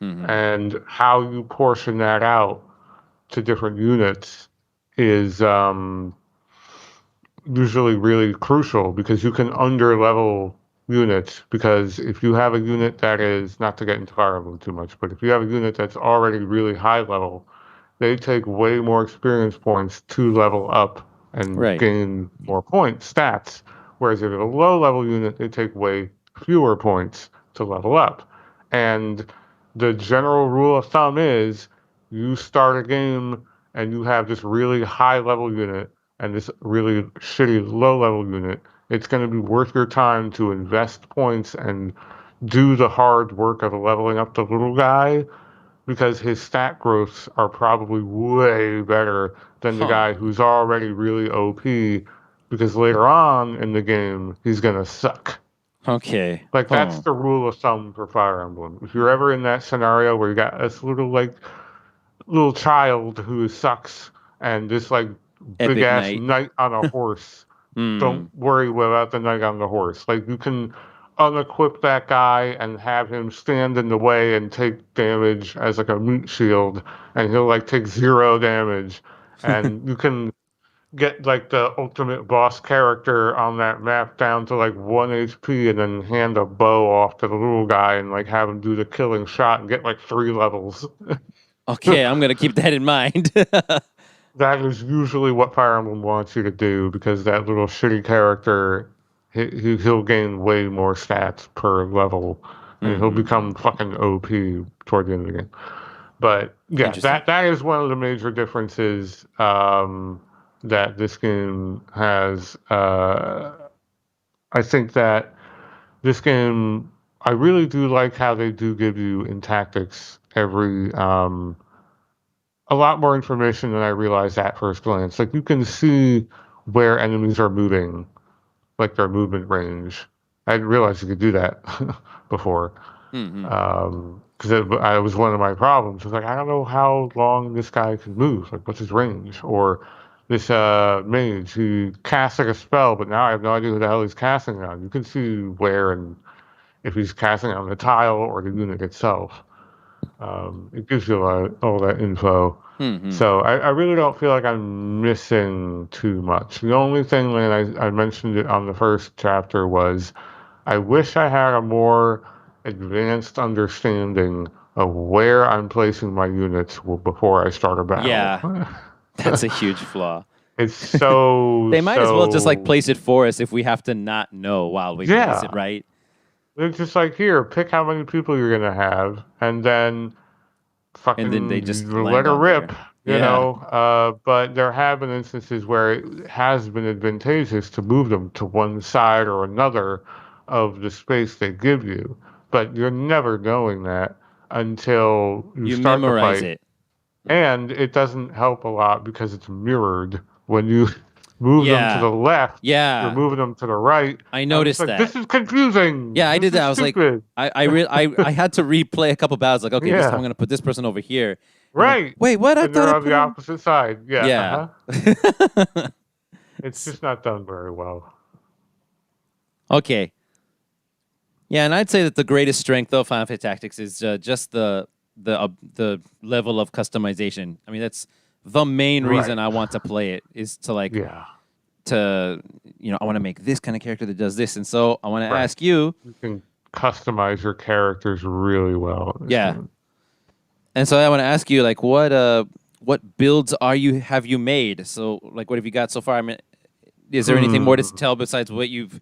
Hmm. And how you portion that out to different units is usually really crucial because you can under level units. Because if you have a unit that is, not to get into Fire Emblem too much, but if you have a unit that's already really high level, they take way more experience points to level up and Right. gain more points, stats. Whereas if it's a low level unit, they take way fewer points to level up. And the general rule of thumb is you start a game and you have this really high level unit and this really shitty low level unit. It's going to be worth your time to invest points and do the hard work of leveling up the little guy because his stat growths are probably way better than the Huh. guy who's already really OP because later on in the game, he's going to suck. Okay. Like, that's Huh. the rule of thumb for Fire Emblem. If you're ever in that scenario where you got this little child who sucks and this, like, big Epic ass night. knight on a horse, don't Hmm. worry about the knight on the horse. Like, you can unequip that guy and have him stand in the way and take damage as like a meat shield, and he'll like take zero damage. And you can get like the ultimate boss character on that map down to like 1 HP and then hand a bow off to the little guy and like have him do the killing shot and get like 3 levels. Okay, I'm gonna keep that in mind. That is usually what Fire Emblem wants you to do because that little shitty character, he'll gain way more stats per level and he'll become fucking OP toward the end of the game. But yeah, that is one of the major differences that this game has. I think that this game, I really do like how they do give you in tactics a lot more information than I realized at first glance. Like you can see where enemies are moving, like their movement range. I didn't realize you could do that before. Because it was one of my problems. It's like, I don't know how long this guy can move. Like, what's his range? Or this mage who casts like a spell, but now I have no idea who the hell he's casting it on. You can see where and if he's casting it on the tile or the unit itself. It gives you all that info. So I really don't feel like I'm missing too much. The only thing, and I mentioned it on the first chapter, was I wish I had a more advanced understanding of where I'm placing my units before I start a battle. Yeah, that's a huge flaw. It's so... They might as well just like place it for us if we have to not know while we place it, right? It's just like, here, pick how many people you're going to have, and then fucking and then they just let her rip, you know. But there have been instances where it has been advantageous to move them to one side or another of the space they give you. But you're never knowing that until you start memorize the fight. it. And it doesn't help a lot because it's mirrored when you move them to the left. You're moving them to the right. I noticed that. This is confusing. Yeah, I did that. I was stupid. Like, I had to replay a couple battles. Like, okay, this time I'm gonna put this person over here. Right. Like, wait, what? And they're on the opposite side. Yeah. It's just not done very well. Okay. Yeah, and I'd say that the greatest strength of Final Fantasy Tactics is just the level of customization. I mean, that's the main reason I want to play it, is to like to I want to make this kind of character that does this, and so I want to ask you. You can customize your characters really well. Game. And so I want to ask you, like, what builds have you made? So, like, what have you got so far? I mean, is there anything more to tell besides what you've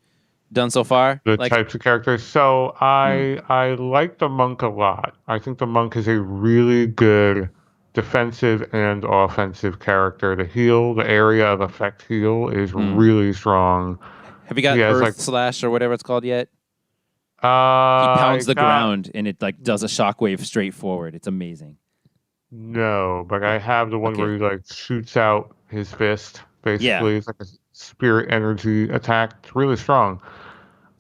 done so far? The types of characters. So I like the monk a lot. I think the monk is a really good defensive and offensive character. The area of effect heal is really strong. Have you got Earth Slash or whatever it's called yet? He pounds the ground and it like does a shockwave straight forward. It's amazing. No, but I have the one where he like shoots out his fist. Basically, it's like a spirit energy attack. It's really strong.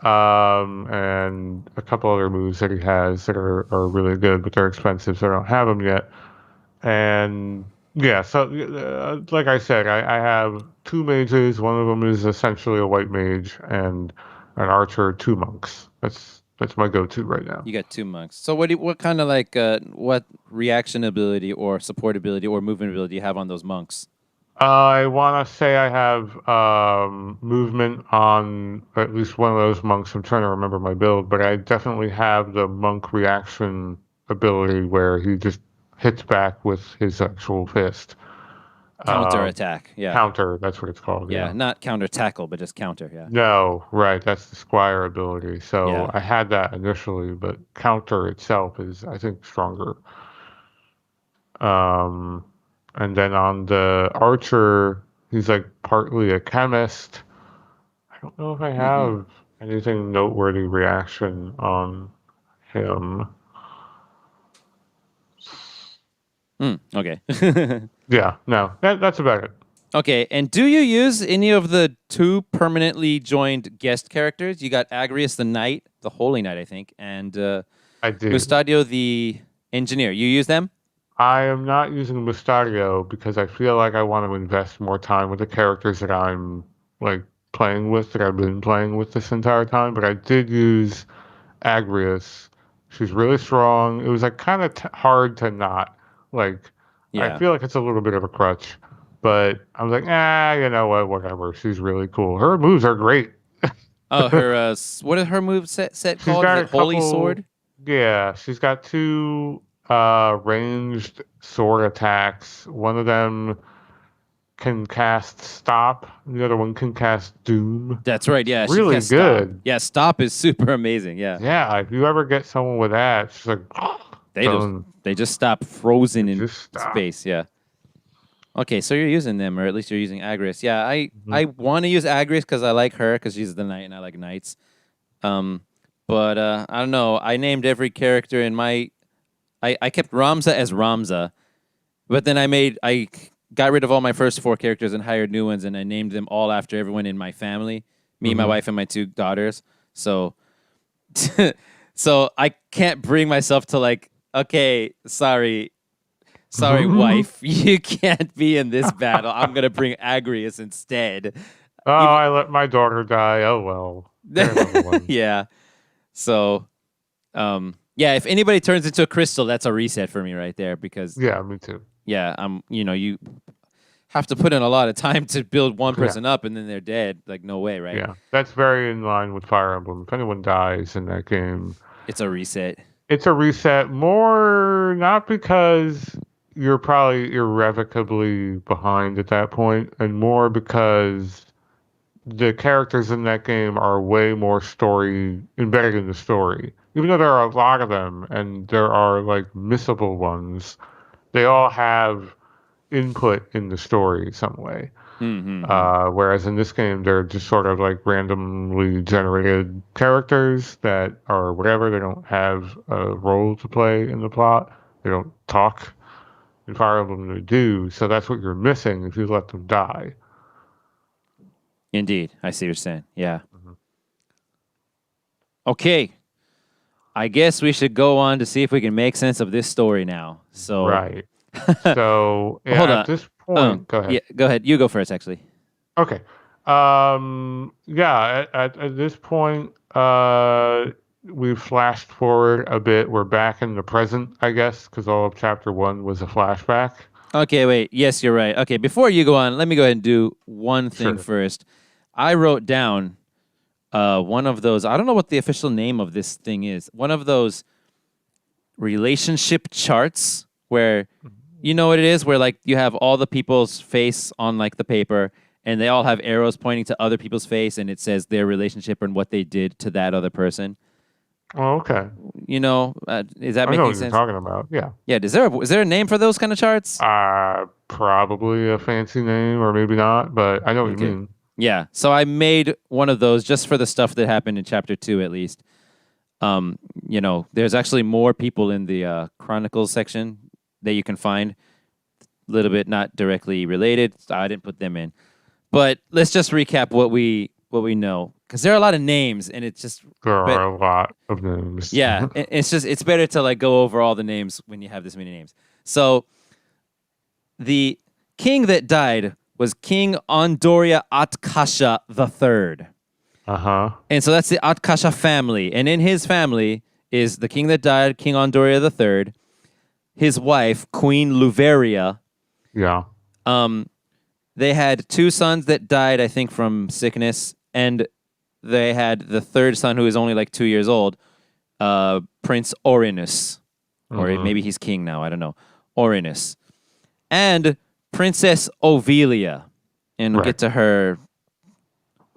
And a couple other moves that he has that are really good, but they're expensive, so I don't have them yet. And yeah, so like I said, I have 2 mages. One of them is essentially a white mage, and an archer, 2 monks. That's my go-to right now. You got 2 monks. So what kind of like what reaction ability or support ability or movement ability do you have on those monks? I want to say I have movement on at least one of those monks. I'm trying to remember my build, but I definitely have the monk reaction ability where he just hits back with his actual fist. Counter attack, Counter, that's what it's called. Yeah, not counter tackle, but just counter, No, right, that's the Squire ability. So I had that initially, but counter itself is, I think, stronger. And then on the archer, he's like partly a chemist. I don't know if I have anything noteworthy reaction on him. Okay. Yeah, no, that's about it. Okay, and do you use any of the 2 permanently joined guest characters? You got Agrius the Knight, the Holy Knight, I think, and I do. Mustadio the Engineer. You use them? I am not using Mustadio because I feel like I want to invest more time with the characters that I'm like playing with, that I've been playing with this entire time. But I did use Agrius. She's really strong. It was like kind of hard to not like. I feel like it's a little bit of a crutch, but I was like, you know what, whatever. She's really cool. Her moves are great. Oh, her what is her move set called? Holy Sword? Yeah, she's got 2 ranged sword attacks. One of them can cast Stop. The other one can cast Doom. That's right. Yeah, she Really can stop. good. Yeah, stop is super amazing. Yeah, Yeah, if you ever get someone with that, it's like done. they just stop frozen in Just stop. space. Yeah. Okay, so you're using them, or at least you're using Agris. Yeah, Mhm. I want to use Agris because I like her because she's the knight and I like knights. Um, but I don't know. I named every character in my. I kept Ramza as Ramza, but then I got rid of all my first four characters and hired new ones, and I named them all after everyone in my family, me, my Mhm. wife, and my two daughters. So, so I can't bring myself to like, okay, sorry, wife, you can't be in this battle. I'm gonna bring Agrius instead. Oh, Even I let my daughter die. Oh well. They're another one. yeah. So, yeah. If anybody turns into a crystal, that's a reset for me right there because Yeah, me too. yeah, you have to put in a lot of time to build one Yeah. person up and then they're dead. Like no way, right? Yeah. That's very in line with Fire Emblem. If anyone dies in that game, It's a reset. it's a reset more not because you're probably irrevocably behind at that point, and more because the characters in that game are way more story embedded in the story. Even though there are a lot of them and there are like missable ones, they all have input in the story some way. Mm-hmm. Whereas in this game, they're just sort of like randomly generated characters that are whatever. They don't have a role to play in the plot. They don't talk. In Fire Emblem, they do. So that's what you're missing if you let them die. Indeed, I see what you're saying. Yeah. Mhm. Okay. I guess we should go on to see if we can make sense of this story now. So, Right. So hold yeah, at on. this point, go ahead. Yeah, go ahead. You go first, actually. Okay. Yeah, at this point, we've flashed forward a bit. We're back in the present, I guess, because all of chapter one was a flashback. Okay, wait. Yes, you're right. Okay, before you go on, let me go ahead and do one thing Sure. first. I wrote down one of those. I don't know what the official name of this thing is. One of those relationship charts where you know what it is, where like you have all the people's face on like the paper, and they all have arrows pointing to other people's face, and it says their relationship and what they did to that other person. Oh, okay. You know, is that I know making what you're sense? talking about. Yeah. Yeah. Is there a name for those kind of charts? Probably a fancy name, or maybe not, but I know what you Okay. mean. Yeah. So I made one of those just for the stuff that happened in chapter 2, at least. You know, there's actually more people in the Chronicles section that you can find. A little bit not directly related. So I didn't put them in. But let's just recap what we know, because there are a lot of names, and it's just There but are a lot of names. yeah, it's better to like go over all the names when you have this many names. So the king that died was King Andoria Atkasha III. Uh-huh. And so that's the Atkasha family. And in his family is the king that died, King Andoria III, his wife, Queen Luveria. Yeah. They had two sons that died, I think, from sickness. And they had the third son, who is only like 2 years old, Prince Orinus. Or Mhm. maybe he's king now, I don't know. Orinus. And Princess Ovelia. And we'll Right. get to her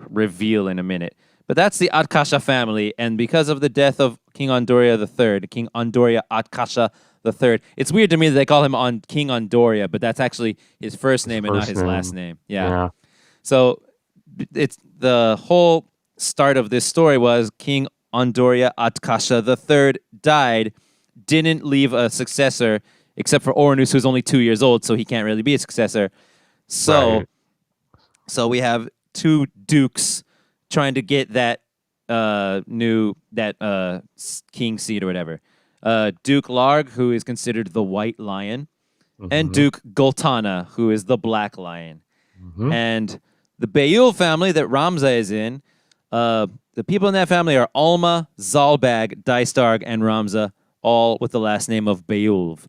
reveal in a minute. But that's the Atkasha family, and because of the death of King Andoria III, King Andoria Atkasha III, it's weird to me that they call him on King Andoria, but that's actually his first name and not First his last name. Yeah. Yeah. So it's the whole start of this story was King Andoria Atkasha III died, didn't leave a successor except for Orinus, who's only 2 years old, so he can't really be a successor. So Right. so we have two dukes trying to get that king seat or whatever. Duke Larg, who is considered the White Lion, and Mhm. Duke Goltana, who is the Black Lion. Mhm. And the Bayul family that Ramza is in, the people in that family are Alma, Zalbag, Dystarg, and Ramza, all with the last name of Bayulv.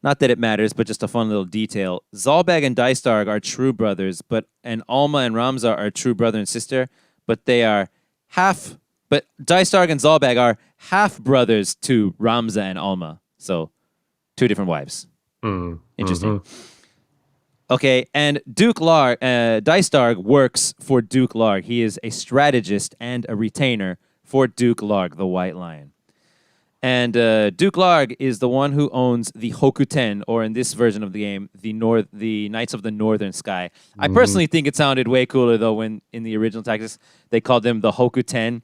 Not that it matters, but just a fun little detail. Zalbag and Dystarg are true brothers, and Alma and Ramza are true brother and sister, but they are but Dystarg and Zalbag are half brothers to Ramza and Alma. So, two different wives. Mm. Interesting. Mhm. Okay, and Dice Darg works for Duke Larg. He is a strategist and a retainer for Duke Larg, the White Lion. And Duke Larg is the one who owns the Hokuten, or in this version of the game, the Knights of the Northern Sky. I personally think it sounded way cooler, though, when in the original Tactics, they called them the Hokuten.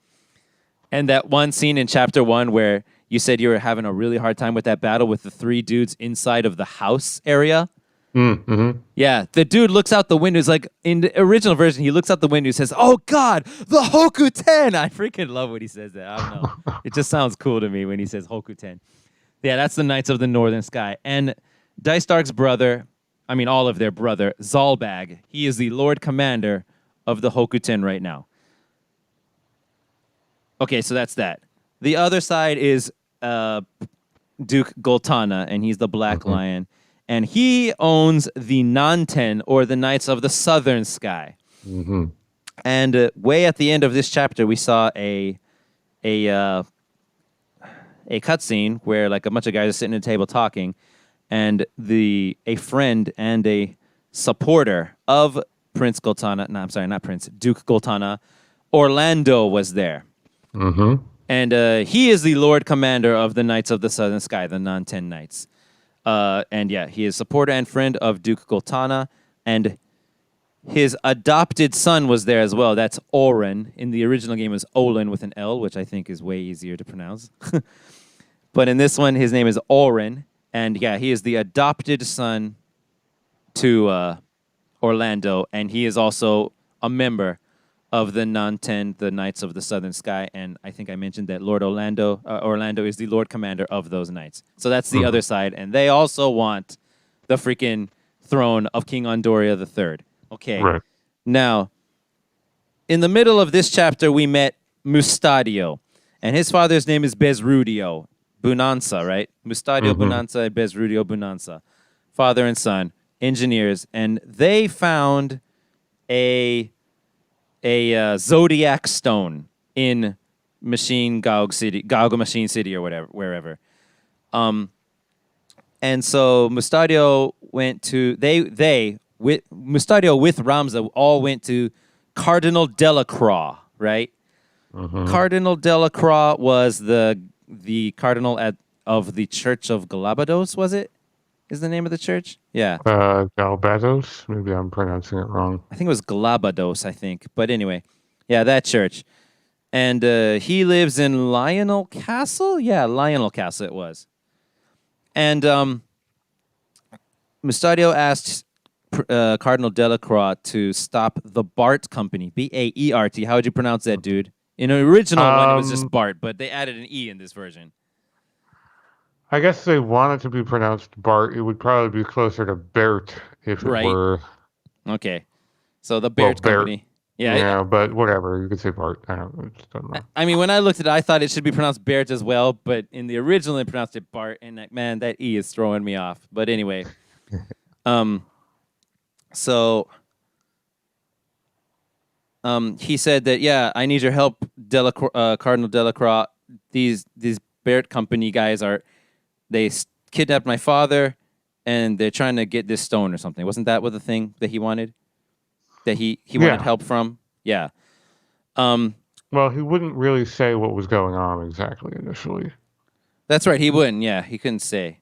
And that one scene in Chapter 1 where you said you were having a really hard time with that battle with the 3 dudes inside of the house area. Mm-hmm. Yeah, the dude looks out the window. It's like in the original version, he looks out the window and says, "Oh God, the Hokuten!" I freaking love when he says that. I don't know. It just sounds cool to me when he says Hokuten. Yeah, that's the Knights of the Northern Sky. And Dice Dark's brother, I mean all of their brother, Zalbag, he is the Lord Commander of the Hokuten right now. Okay, so that's that. The other side is Duke Goltana, and he's the Black Lion. And he owns the Nanten, or the Knights of the Southern Sky. Mm-hmm. And way at the end of this chapter, we saw a cutscene where like a bunch of guys are sitting at a table talking, and a friend and a supporter of Prince Goltana, no, I'm sorry, not Prince, Duke Goltana, Orlando was there. Mm-hmm. And he is the Lord Commander of the Knights of the Southern Sky, the Nanten Knights. And yeah, he is supporter and friend of Duke Goltana, and his adopted son was there as well. That's Oren. In the original game, it was Olin with an L, which I think is way easier to pronounce. But in this one, his name is Oren, and yeah, he is the adopted son to Orlando, and he is also a member of the Nanten, the Knights of the Southern Sky, and I think I mentioned that Lord Orlando is the Lord Commander of those knights. So that's the other side, and they also want the freaking throne of King Andoria III. Okay. Right. Now, in the middle of this chapter, we met Mustadio, and his father's name is Bezrudio Bunanza, right? Mustadio Bunanza and Bezrudio Bunanza, father and son, engineers, and they found a Zodiac stone in Gaug Machine City or wherever. And so Mustadio went to Mustadio with Ramza all went to Cardinal Delacroix, right? Cardinal Delacroix was the cardinal of the Church of Galapagos, was it? Is the name of the church? Yeah. Galbados? Maybe I'm pronouncing it wrong. I think it was Galapagos, I think. But anyway, yeah, that church. And he lives in Lionel Castle? Yeah, Lionel Castle it was. And Mustadio asked Cardinal Delacroix to stop the Bart Company, Baert. How would you pronounce that, dude? In the original one, it was just Bart, but they added an E in this version. I guess they want it to be pronounced Bart. It would probably be closer to Bert if it were. Okay. So the Baert Company. Yeah, but whatever. You could say Bart. I don't know. I mean, when I looked at it, I thought it should be pronounced Baert as well, but in the original, they pronounced it Bart, and man, that E is throwing me off. But anyway. So he said that, yeah, I need your help, Cardinal Delacroix. These Baert Company guys they kidnapped my father, and they're trying to get this stone or something. Wasn't that what the thing that he wanted? That he wanted help from? Yeah. Well, he wouldn't really say what was going on exactly initially. That's right. He wouldn't. Yeah, he couldn't say.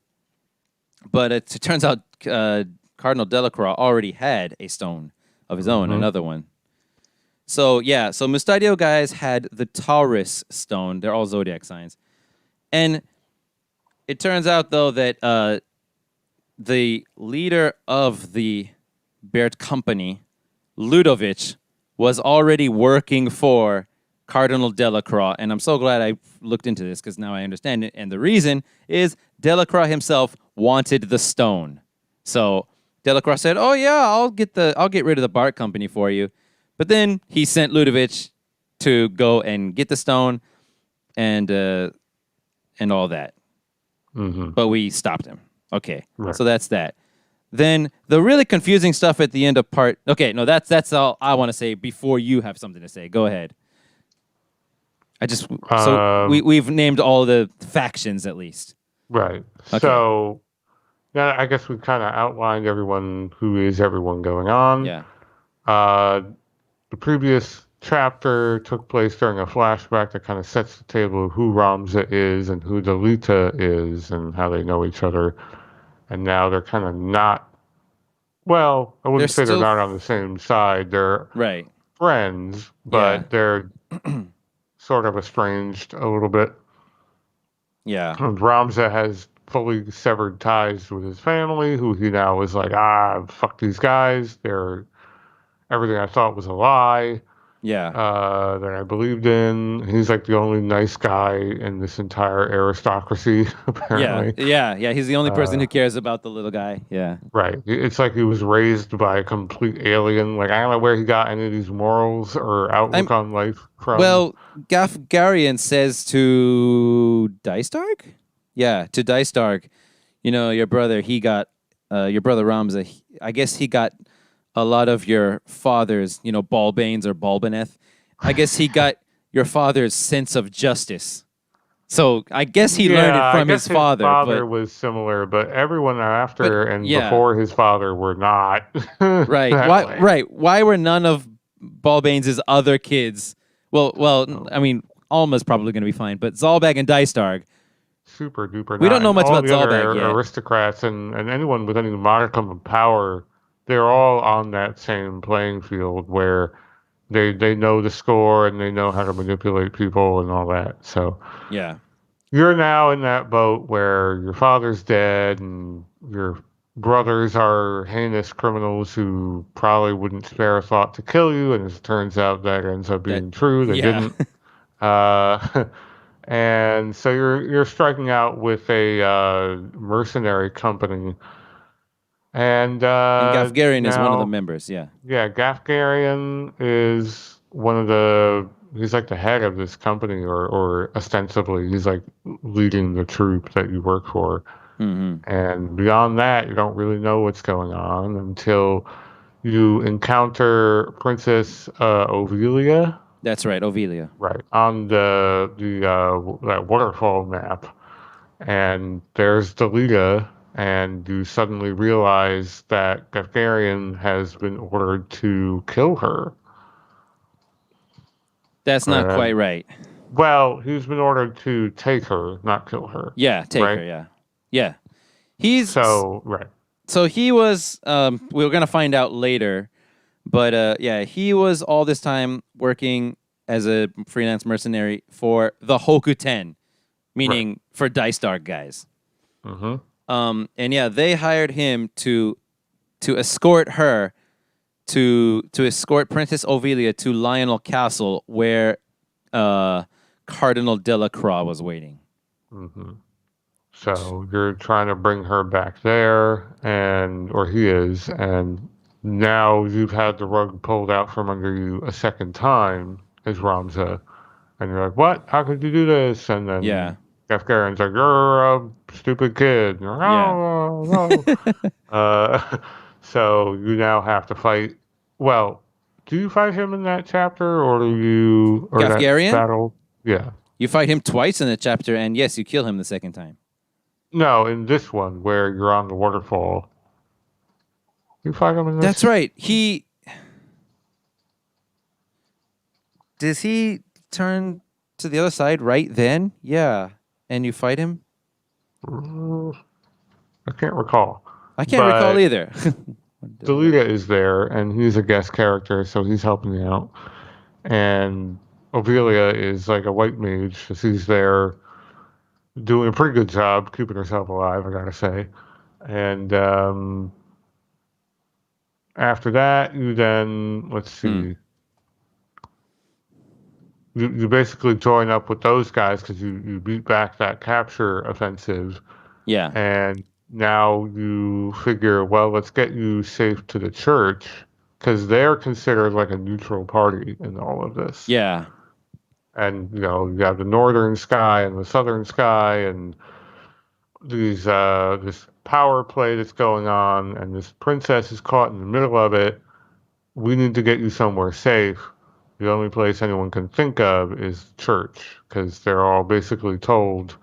But it turns out Cardinal Delacroix already had a stone of his own, another one. So, yeah. So Mustadio guys had the Taurus stone. They're all zodiac signs. And it turns out, though, that the leader of the Baert Company, Ludovic, was already working for Cardinal Delacroix. And I'm so glad I looked into this because now I understand it. And the reason is Delacroix himself wanted the stone. So Delacroix said, "Oh yeah, I'll get rid of the Baert Company for you." But then he sent Ludovic to go and get the stone and all that. But we stopped him. Okay, so that's that. Then the really confusing stuff at the end of part. Okay, no, that's all I want to say before you have something to say. Go ahead. So we've named all the factions at least. Right. Okay. So Now, I guess we kind of outlined everyone who is everyone going on. Yeah. Uh, the previous chapter took place during a flashback that kind of sets the table of who Ramza is and who Delita is and how they know each other. And now they're kind of not, well, I They're wouldn't say they're still not on the same side. They're right. friends, Yeah. but they're sort of estranged a little bit. Yeah. And Ramza has fully severed ties with his family, who he now is like, fuck these guys. They're everything I thought was a lie. Yeah. That I believed in. He's like the only nice guy in this entire aristocracy, Yeah. apparently. Yeah. Yeah. He's the only person Uh, who cares about the little guy. Yeah. right. It's like he was raised by a complete alien. Like, I don't know where he got any of these morals or I'm outlook on life from. well, Gafgarian says to Dystark? Yeah, to Dystark, your brother, your brother Ramza, I guess he got a lot of your father's, Balbanes or Balbaneth. I guess he got your father's sense of justice. So I guess he learned Yeah, it I from guess his his father, father was similar, but everyone but after and yeah, before his father were not right. that Why way. right. Why were none of Balbane's other kids I Oh, mean, Alma's probably gonna be fine, but Zalbag and Dystark, super duper we don't not. know And much all about the other Zalbag yet. aristocrats and anyone with any modicum of power, they're all on that same playing field where they know the score and they know how to manipulate people and all that. So Yeah. you're now in that boat where your father's dead and your brothers are heinous criminals who probably wouldn't spare a thought to kill you. And as it turns out, that ends up That being true. They yeah. didn't. And so you're striking out with a mercenary company, and And Gafgarian is one of the now members, yeah. yeah, Gafgarian is one of the he's like the head of this company, or ostensibly he's like leading the troop that you work for. Hmm. And beyond that, you don't really know what's going on until you encounter Princess Ovelia. That's right, Ovelia. Right on the that waterfall map, and there's Delita, and you suddenly realize that Gafgarian has been ordered to kill her. That's not quite And right. well, he's been ordered to take her, not kill her, Yeah, take right? her, yeah. Yeah. He's So right. so he was we are gonna find out later, but yeah, he was all this time working as a freelance mercenary for the Hokuten, Right. meaning for Dice Dark guys. Mm-hmm. And yeah, they hired him to escort her to escort Princess Ovelia to Lionel Castle, where uh, Cardinal Delacroix was waiting. Mm-hmm. So you're trying to bring her back there, or he is, and now you've had the rug pulled out from under you a second time as Ramza, and you're like, "What? How could you do this?" And Yeah, then Gafgarin's like, "You're a stupid kid." And you're like, yeah. "Oh, no." So you now have to fight. Well, do you fight him in that chapter, or that Gafgarian, battle? Yeah. you fight him twice in the chapter, and yes, you kill him the second time. No, in this one where you're on the waterfall. You fight him in That's this? right. Does he turn to the other side right then? Yeah, and you fight him. I can't recall. I can't recall But either. Delita is there, and he's a guest character, so he's helping you out. And Ovelia is like a white mage, so she's there doing a pretty good job keeping herself alive, I gotta say. And after that, let's Hmm. see, you basically join up with those guys because you beat back that capture offensive. Yeah, And now you figure, well, let's get you safe to the church because they're considered like a neutral party in all of this. yeah. And you have the northern sky and the southern sky, and this power play that's going on, and this princess is caught in the middle of it. We need to get you somewhere safe. The only place anyone can think of is church because they're all basically told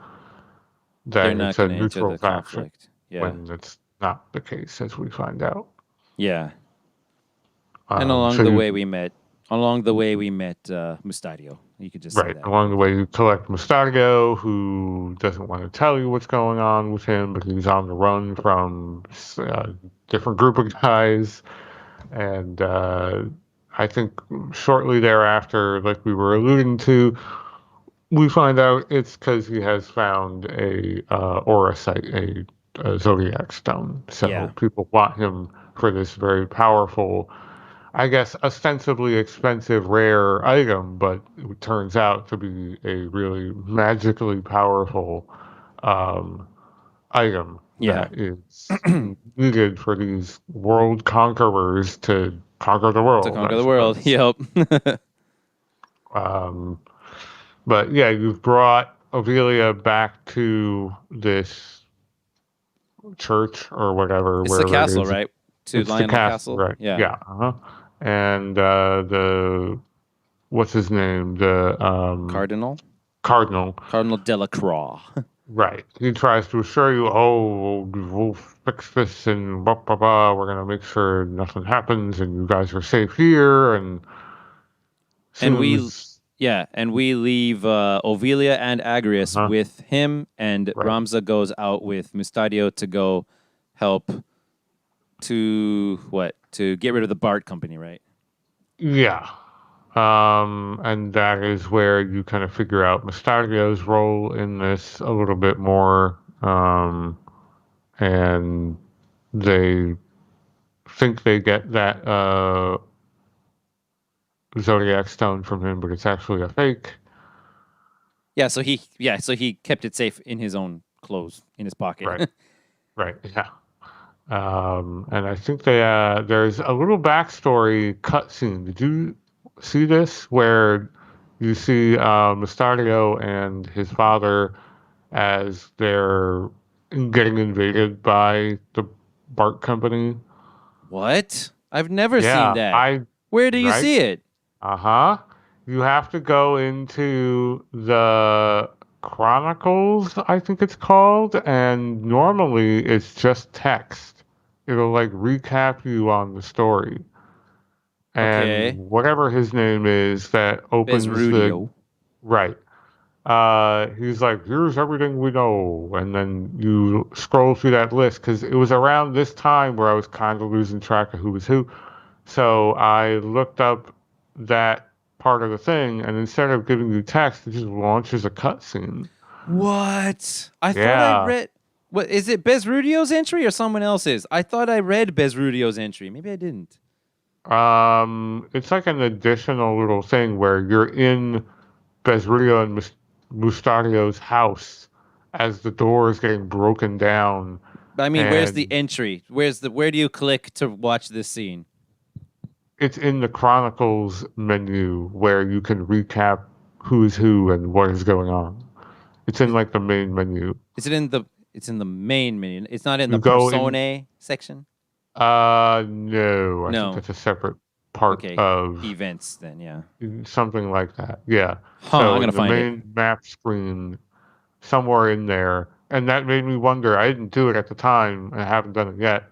They're that not it's a going to enter neutral the faction conflict. Yeah. when it's not the case, as we find out. Yeah. And So along the way we met Mustadio. You could just say right, that. along the way you collect Mustario, who doesn't want to tell you what's going on with him, but he's on the run from a different group of guys. And I think shortly thereafter, like we were alluding to, we find out it's because he has found a aura site, a zodiac stone. Yeah. So people want him for this very powerful, I guess, ostensibly expensive, rare item, but it turns out to be a really magically powerful um, item Yeah. that is needed for these world conquerors to conquer the To world, conquer I the world. suppose. Yep. Um, but yeah, you've brought Ophelia back to this church or whatever, It's the wherever it castle, is. right? To It's the Lionel castle, Castle. right? Yeah. Yeah. Uh-huh. And the what's his name? The Cardinal. cardinal. Cardinal Delacroix. Right. He tries to assure you, oh, we'll fix this and blah, blah, blah. We're going to make sure nothing happens and you guys are safe here. And and we seems, and we leave Ovelia and Agrius uh-huh, with him, and right. Ramza goes out with Mustadio to go help to get rid of the Bart company, right? Yeah. And that is where you kind of figure out Mustardio's role in this a little bit more. And they think they get that Zodiac stone from him, but it's actually a fake. So he kept it safe in his own clothes in his Right, pocket. right, yeah. And I think there's a little backstory cutscene. Did you see this where you see Mustario and his father as they're getting invaded by the Bart company? What? I've never seen Yeah, that. Where do you right? see it? Uh-huh. You have to go into the Chronicles, I think it's called, and normally it's just text. It'll like recap you on the story. And Okay. whatever his name is that opens the Bezrudio. right. He's like, here's everything we know. And then you scroll through that list because it was around this time where I was kind of losing track of who was who. So I looked up that part of the thing, and instead of giving you text, it just launches a cutscene. What? I thought I Yeah. read. What is it? Bezrudio's entry or someone else's? I thought I read Bezrudio's entry. Maybe I didn't. It's like an additional little thing where you're in Besrudio and Mustario's house as the door is getting broken down, I mean, where's the and entry? Where do you click to watch this scene? it's in the Chronicles menu where you can recap who's who and what is going on. It's in Is, like the main menu. is it in the? It's in the main menu. It's not in You the go in. personae section. No, I think No. that's a separate part Okay. of Events then, yeah. something like that. Yeah. Huh. I'm So gonna in the find it. main map screen, somewhere in there, and that made me wonder. I didn't do it at the time, and I haven't done it yet.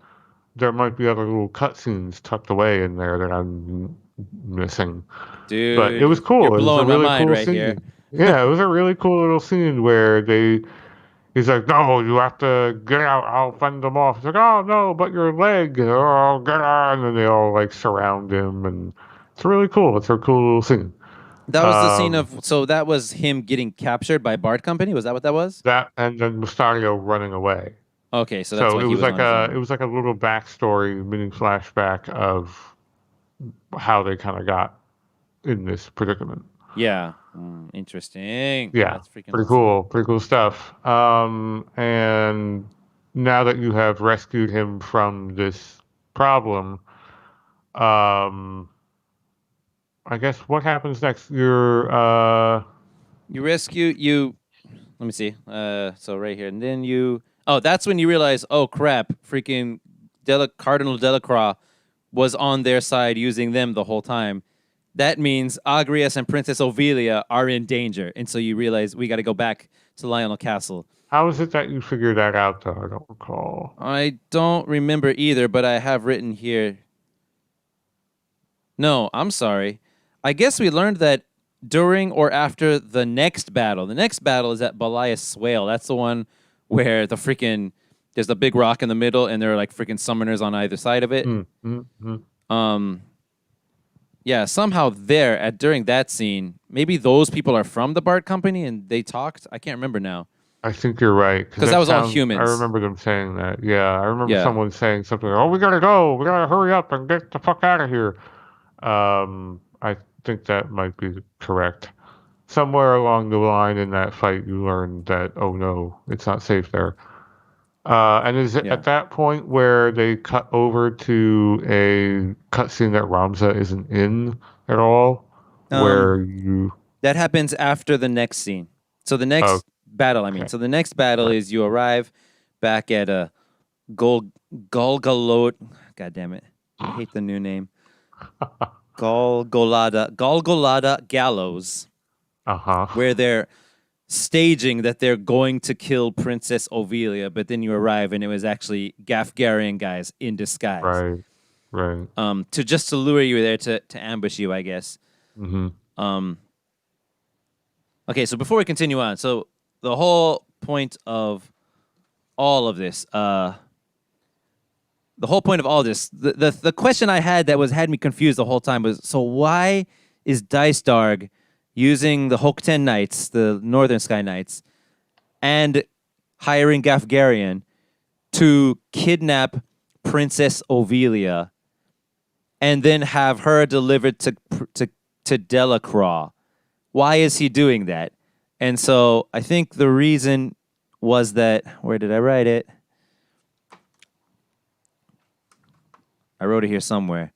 There might be other little cutscenes tucked away in there that I'm missing. But it Dude, was you're cool. It was a blowing my really mind cool right here. scene. Yeah, it was a really cool little scene where he's like, no, you have to get out. I'll fend them off. He's like, oh, no, but your leg. Oh, get on. And then they all like surround him. And it's really cool. It's a cool little scene. That was the scene Um, of so that was him getting captured by Bart Company. Was that what that was? that and then Mustario running away. Okay, so that's So why he was on his it own. was like a little backstory, mini flashback of how they kind of got in this predicament. Yeah. Interesting. Yeah, That's freaking awesome. pretty cool stuff. And now that you have rescued him from this problem, um, I guess what happens next? You rescue you. Let me see. So right here, and then you. Oh, that's when you realize. Oh crap! Freaking Cardinal Delacroix was on their side, using them the whole time. That means Agrias and Princess Ovelia are in danger, and so you realize we got to go back to Lionel Castle. How is it that you figured that out, though? I don't recall. I don't remember either, but I have written here. No, I'm sorry. I guess we learned that during or after the next battle. The next battle is at Belias Swale. That's the one where there's the big rock in the middle, and there are like freaking summoners on either side of it. Um, yeah, somehow during that scene, maybe those people are from the Bard Company and they talked. I can't remember now I think you're right. because that was all humans. I remember them saying that. Yeah, I remember Yeah. someone saying something. Oh, we gotta go. We gotta hurry up and get the fuck out of here. I think that might be correct. Somewhere along the line in that fight, you learned that, oh no, it's not safe there. And is it Yeah. at that point where they cut over to a cutscene that Ramza isn't in at all? Where you. That happens after the next scene. So the next battle, I mean. Okay. So the next battle is you arrive back at a Golgalot. God damn it. I hate the new name. Golgolada Gallows, Uh-huh. where they're staging that they're going to kill Princess Ovelia, but then you arrive and it was actually Gafgarian guys in disguise. Right. To lure you there to ambush you, I guess. Mm-hmm. Okay, so before we continue on, so the whole point of all of this, the question I had that had me confused the whole time was, so why is Dice Darg using the Hokten Knights, the Northern Sky Knights, and hiring Gafgarian to kidnap Princess Ovelia and then have her delivered to Delacroix? Why is he doing that? And so I think the reason was that, where did I write it? I wrote it here somewhere.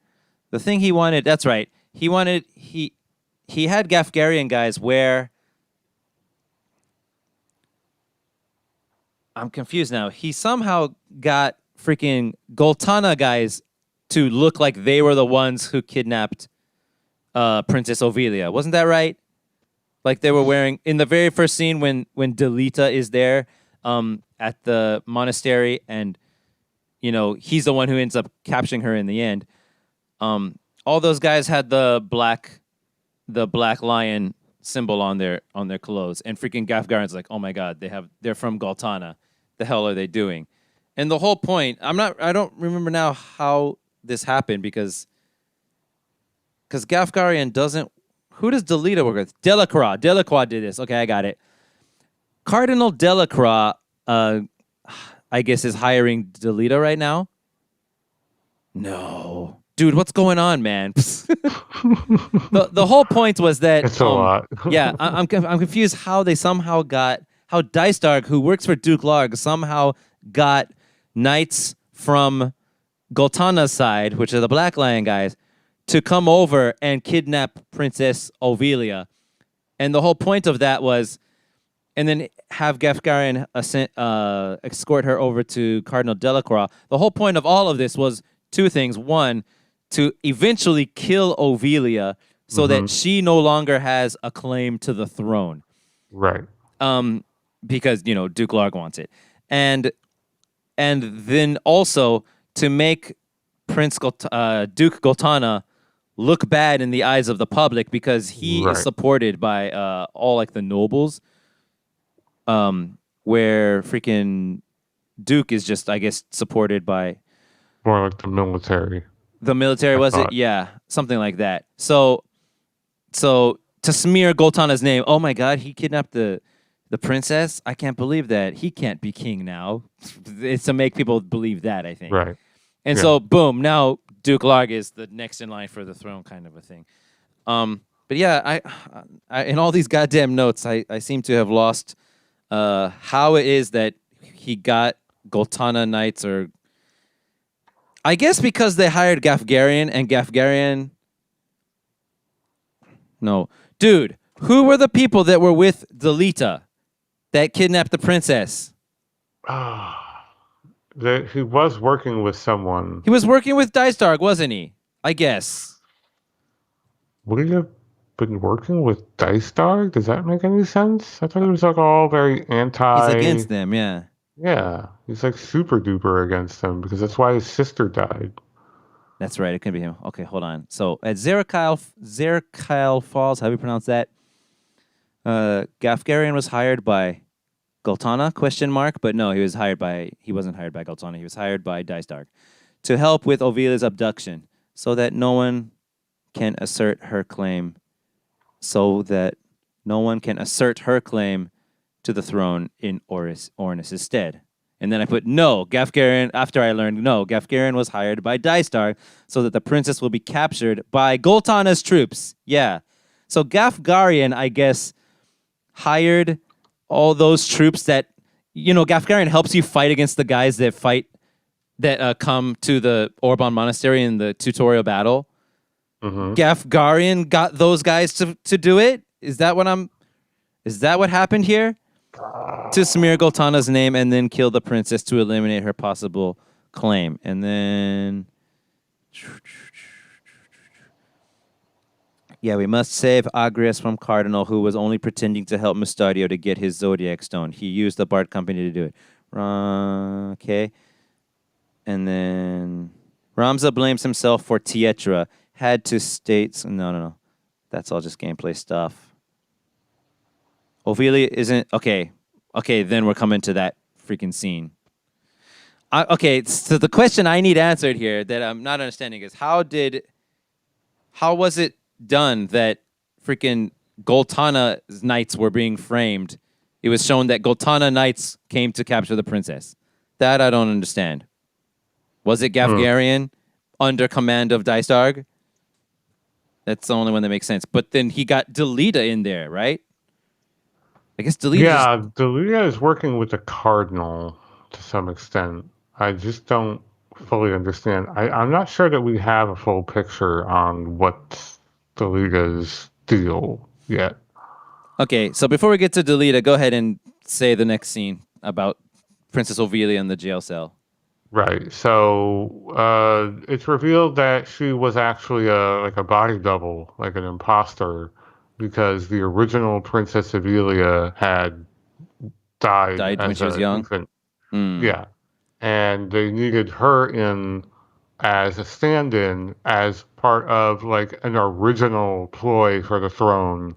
The thing he wanted, that's right. He had Gafgarian guys where, I'm confused now. He somehow got freaking Goltana guys to look like they were the ones who kidnapped Princess Ovelia. Wasn't that right? Like they were wearing, in the very first scene when Delita is there at the monastery, and he's the one who ends up capturing her in the end. All those guys had the black lion symbol on their clothes, and freaking Gafgarin's like, oh my god, they're from Goltana. The hell are they doing? And the whole point, I don't remember now how this happened because Gafgarian doesn't. Who does Delita work with? Delacroix. Delacroix did this. Okay, I got it. Cardinal Delacroix, I guess, is hiring Delita right now. No, dude, what's going on, man? the whole point was that It's a lot. Yeah, I'm confused how they somehow got how Dice Dark, who works for Duke Larg, somehow got knights from Goltana's side, which are the Black Lion guys, to come over and kidnap Princess Ovelia. And the whole point of that was, and then have Gafgarian escort her over to Cardinal Delacroix. The whole point of all of this was two things. One, to eventually kill Ovelia so that she no longer has a claim to the throne. Right. Because, Duke Larg wants it. And then also to make Duke Goltana look bad in the eyes of the public because he is supported by all like the nobles, where freaking Duke is just, I guess, supported by more like the military. The military, was it? Yeah, something like that. So to smear Goltana's name, oh my god, he kidnapped the princess? I can't believe that. He can't be king now. It's to make people believe that, I think. Right. And so, boom, now Duke Larg is the next in line for the throne, kind of a thing. But yeah, I in all these goddamn notes, I seem to have lost how it is that he got Goltana Knights, or I guess because they hired Gafgarian, and Gafgarian. No, dude, who were the people that were with Delita that kidnapped the princess? He was working with someone. He was working with Dice Dark, wasn't he? I guess. Would he have been working with Dice Dog? Does that make any sense? I thought it was like all very He's anti. against them, yeah. Yeah, he's like super duper against them because that's why his sister died. That's right. It could be him. Okay, hold on. So at Zerakyle Falls, how do you pronounce that? Gafgarian was hired by Goltana? Question mark. But no, he wasn't hired by Goltana. He was hired by Dice Dark to help with Ovilia's abduction, so that no one can assert her claim. So that no one can assert her claim to the throne in Ornis's stead. And then I put no, Gafgarian, after I learned no, Gafgarian was hired by Dystar so that the princess will be captured by Goltana's troops. Yeah. So Gafgarian, I guess, hired all those troops that, Gafgarian helps you fight against the guys that come to the Orban Monastery in the tutorial battle. Mm-hmm. Gafgarian got those guys to do it? Is that what happened here? To smear Goltana's name and then kill the princess to eliminate her possible claim. And then... Yeah, we must save Agrias from Cardinal, who was only pretending to help Mustadio to get his Zodiac Stone. He used the Bard Company to do it. Okay. And then... Ramza blames himself for Tietra. Had to state... No. That's all just gameplay stuff. Ophelia isn't... Okay, then we're coming to that freaking scene. So the question I need answered here that I'm not understanding is how was it done that freaking Goltana's knights were being framed? It was shown that Goltana knights came to capture the princess. That I don't understand. Was it Gafgarian under command of Dystarg? That's the only one that makes sense. But then he got Delita in there, right? I guess Delita. Yeah, Delita is working with the Cardinal to some extent. I just don't fully understand. I'm not sure that we have a full picture on what Delita's deal yet. Okay, so before we get to Delita, go ahead and say the next scene about Princess Ovelia in the jail cell. Right. So it's revealed that she was actually like a body double, like an imposter, because the original Princess Ovelia had died when she was young. Infant. Yeah, and they needed her in as a stand-in as part of like an original ploy for the throne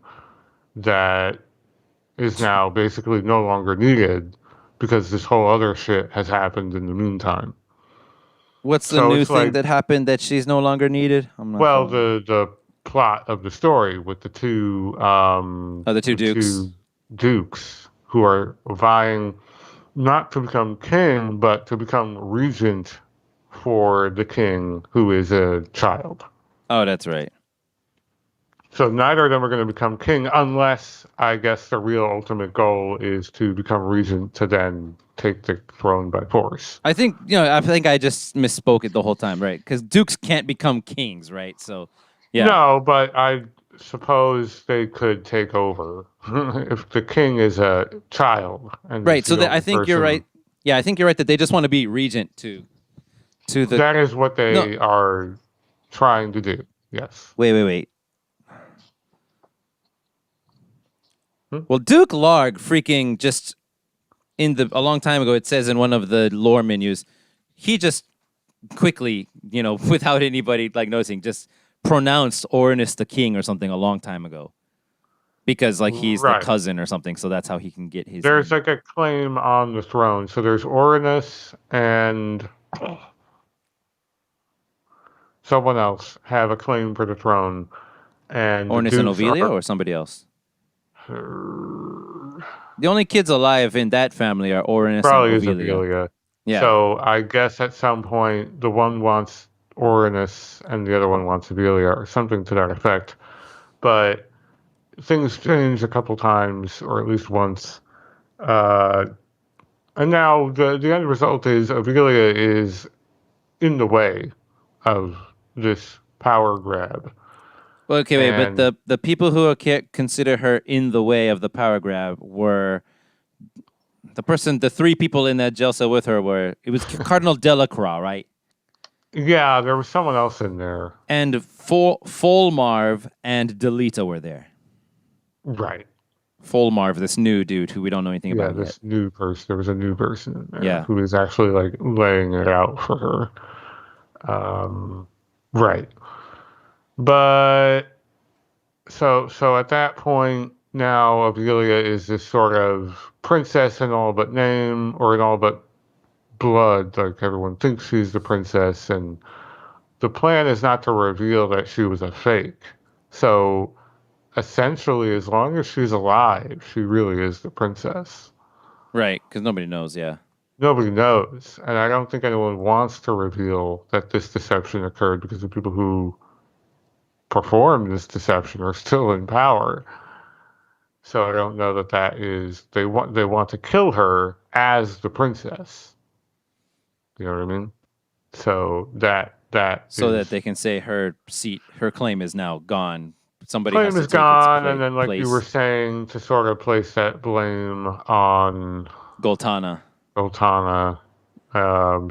that is now basically no longer needed because this whole other shit has happened in the meantime. What's the new thing that happened that she's no longer needed? The plot of the story with the two dukes who are vying not to become king but to become regent for the king who is a child. Oh, that's right. So neither of them are going to become king unless, I guess, the real ultimate goal is to become regent to then take the throne by force. I think I just misspoke it the whole time, right? Because dukes can't become kings, right? So, yeah. No, but I suppose they could take over if the king is a child. Right. So I think you're right. Yeah, I think you're right that they just want to be regent to the. That is what they are trying to do. Yes. Wait. Well, Duke Larg freaking just a long time ago, it says in one of the lore menus, he just quickly, without anybody like noticing, just pronounced Ornis the king or something a long time ago. Because he's the cousin or something, so that's how he can get his There's name. A claim on the throne. So there's Ornis and someone else have a claim for the throne. And Ornis and Ovelia or somebody else? The only kids alive in that family are Ornis and Ovelia. Yeah. So I guess at some point the one wants Ornis and the other one wants Ovelia or something to that effect. But things change a couple times, or at least once. And now the end result is Ovelia is in the way of this power grab. Well, okay, wait, but the people who consider her in the way of the power grab were the three people in that jail cell with her it was Cardinal Delacroix, right? Yeah, there was someone else in there. And Folmarv and Delita were there. Right. Folmarv, this new dude who we don't know anything Yeah, about yet. this new person. There was a new person in there Yeah. who is actually like laying it out for her. Right. But so at that point now, Amelia is this sort of princess in all but name or in all but blood. Like everyone thinks she's the princess, and the plan is not to reveal that she was a fake. So essentially, as long as she's alive, she really is the princess. Right, because nobody knows, yeah. Nobody knows, and I don't think anyone wants to reveal that this deception occurred because the people who performed this deception are still in power. So I don't know that that is they want to kill her as the princess. You know what I mean? So that So that is they can say her seat, her claim is now gone. Somebody has claim to is take its gone, and then like you were place. saying, to sort of place that blame on Goltana. Zoltana.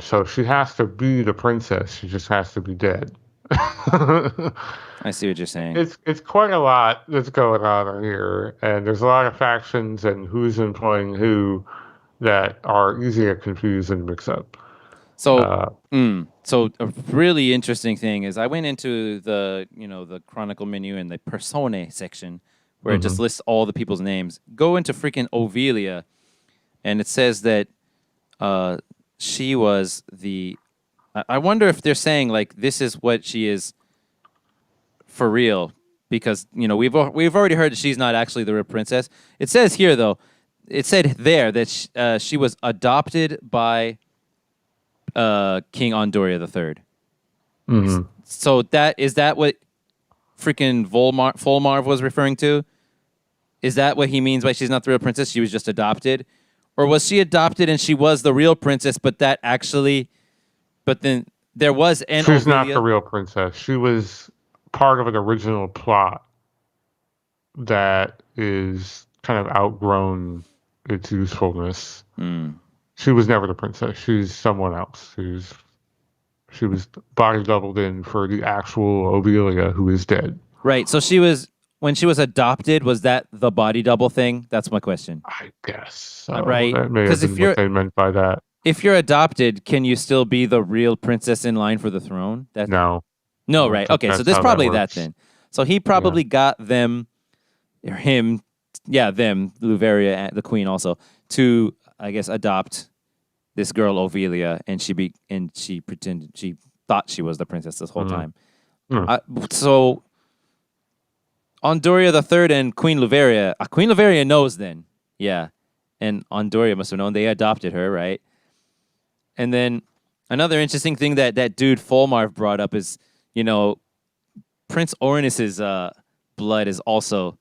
So she has to be the princess. She just has to be dead. I see what you're saying. It's quite a lot that's going on here, and there's a lot of factions and who's employing who that are easy to confuse and mix up. So, Uh, so a really interesting thing is I went into the Chronicle menu in the Personae section where it just lists all the people's names. Go into freaking Ovelia, and it says that she was the. I wonder if they're saying like this is what she is for real, because we've already heard that she's not actually the real princess. It says here though, it said there that she was adopted by King Ondoria III. So is that what freaking Volmarv was referring to? Is that what he means by she's not the real princess? She was just adopted, or was she adopted and she was the real princess? But then there was an she's not the Ovelia. real princess. She was part of an original plot that is kind of outgrown its usefulness. She was never the princess. She's someone else. She was body doubled in for the actual Ovelia who is dead. Right. So when she was adopted, was that the body double thing? That's my question. I guess so. Right. That may have Because been what they meant by that. if you're adopted, can you still be the real princess in line for the throne? No. I No, don't right. think Okay, so that's there's how probably that works. then. So he probably got them, or him, yeah, them, Luveria, and the queen also, to, I guess, adopt this girl Ovelia, and she pretended, she thought she was the princess this whole time. So Ondoria the Third and Queen Luveria knows then, yeah, and Ondoria must have known. They adopted her, right? And then another interesting thing that dude Folmarv brought up is, Prince Ornis's blood is also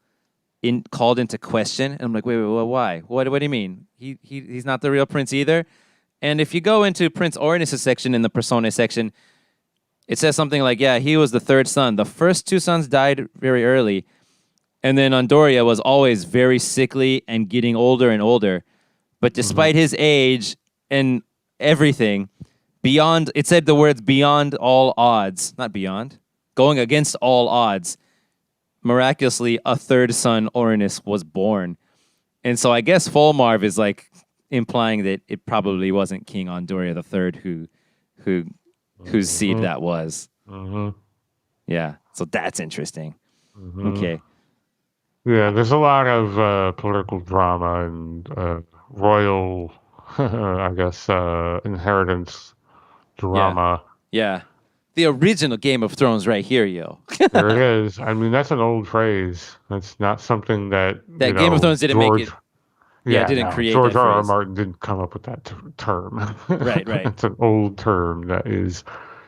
called into question. And I'm like, wait, why? What do you mean? He's not the real prince either. And if you go into Prince Ornis's section in the Personae section, it says something like, yeah, he was the third son. The first two sons died very early. And then Ondoria was always very sickly and getting older and older. But despite his age and everything, it said the words beyond all odds, not beyond, going against all odds, miraculously, a third son, Ornis, was born. And so I guess Folmarv is like implying that it probably wasn't King Ondoria III whose seed that was. Yeah, so that's interesting. Okay. Yeah, there's a lot of political drama and royal, I guess, inheritance drama. Yeah. The original Game of Thrones right here, yo. There it is. I mean, that's an old phrase. That's not something that Game of Thrones didn't make it. Yeah, didn't create George that R. R. phrase. Martin didn't come up with that term. Right. It's an old term that is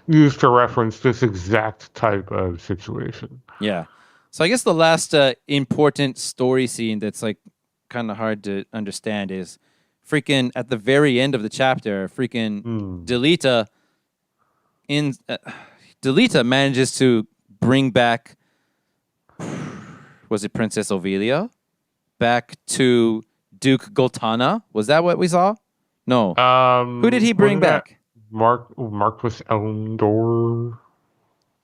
used to reference this exact type of situation. Yeah. So I guess the last important story scene that's like kind of hard to understand is freaking at the very end of the chapter, freaking Delita manages to bring back, was it Princess Ovelia, back to Duke Goltana? Was that what we saw? No. Who did he bring back? Marquis Elmdor.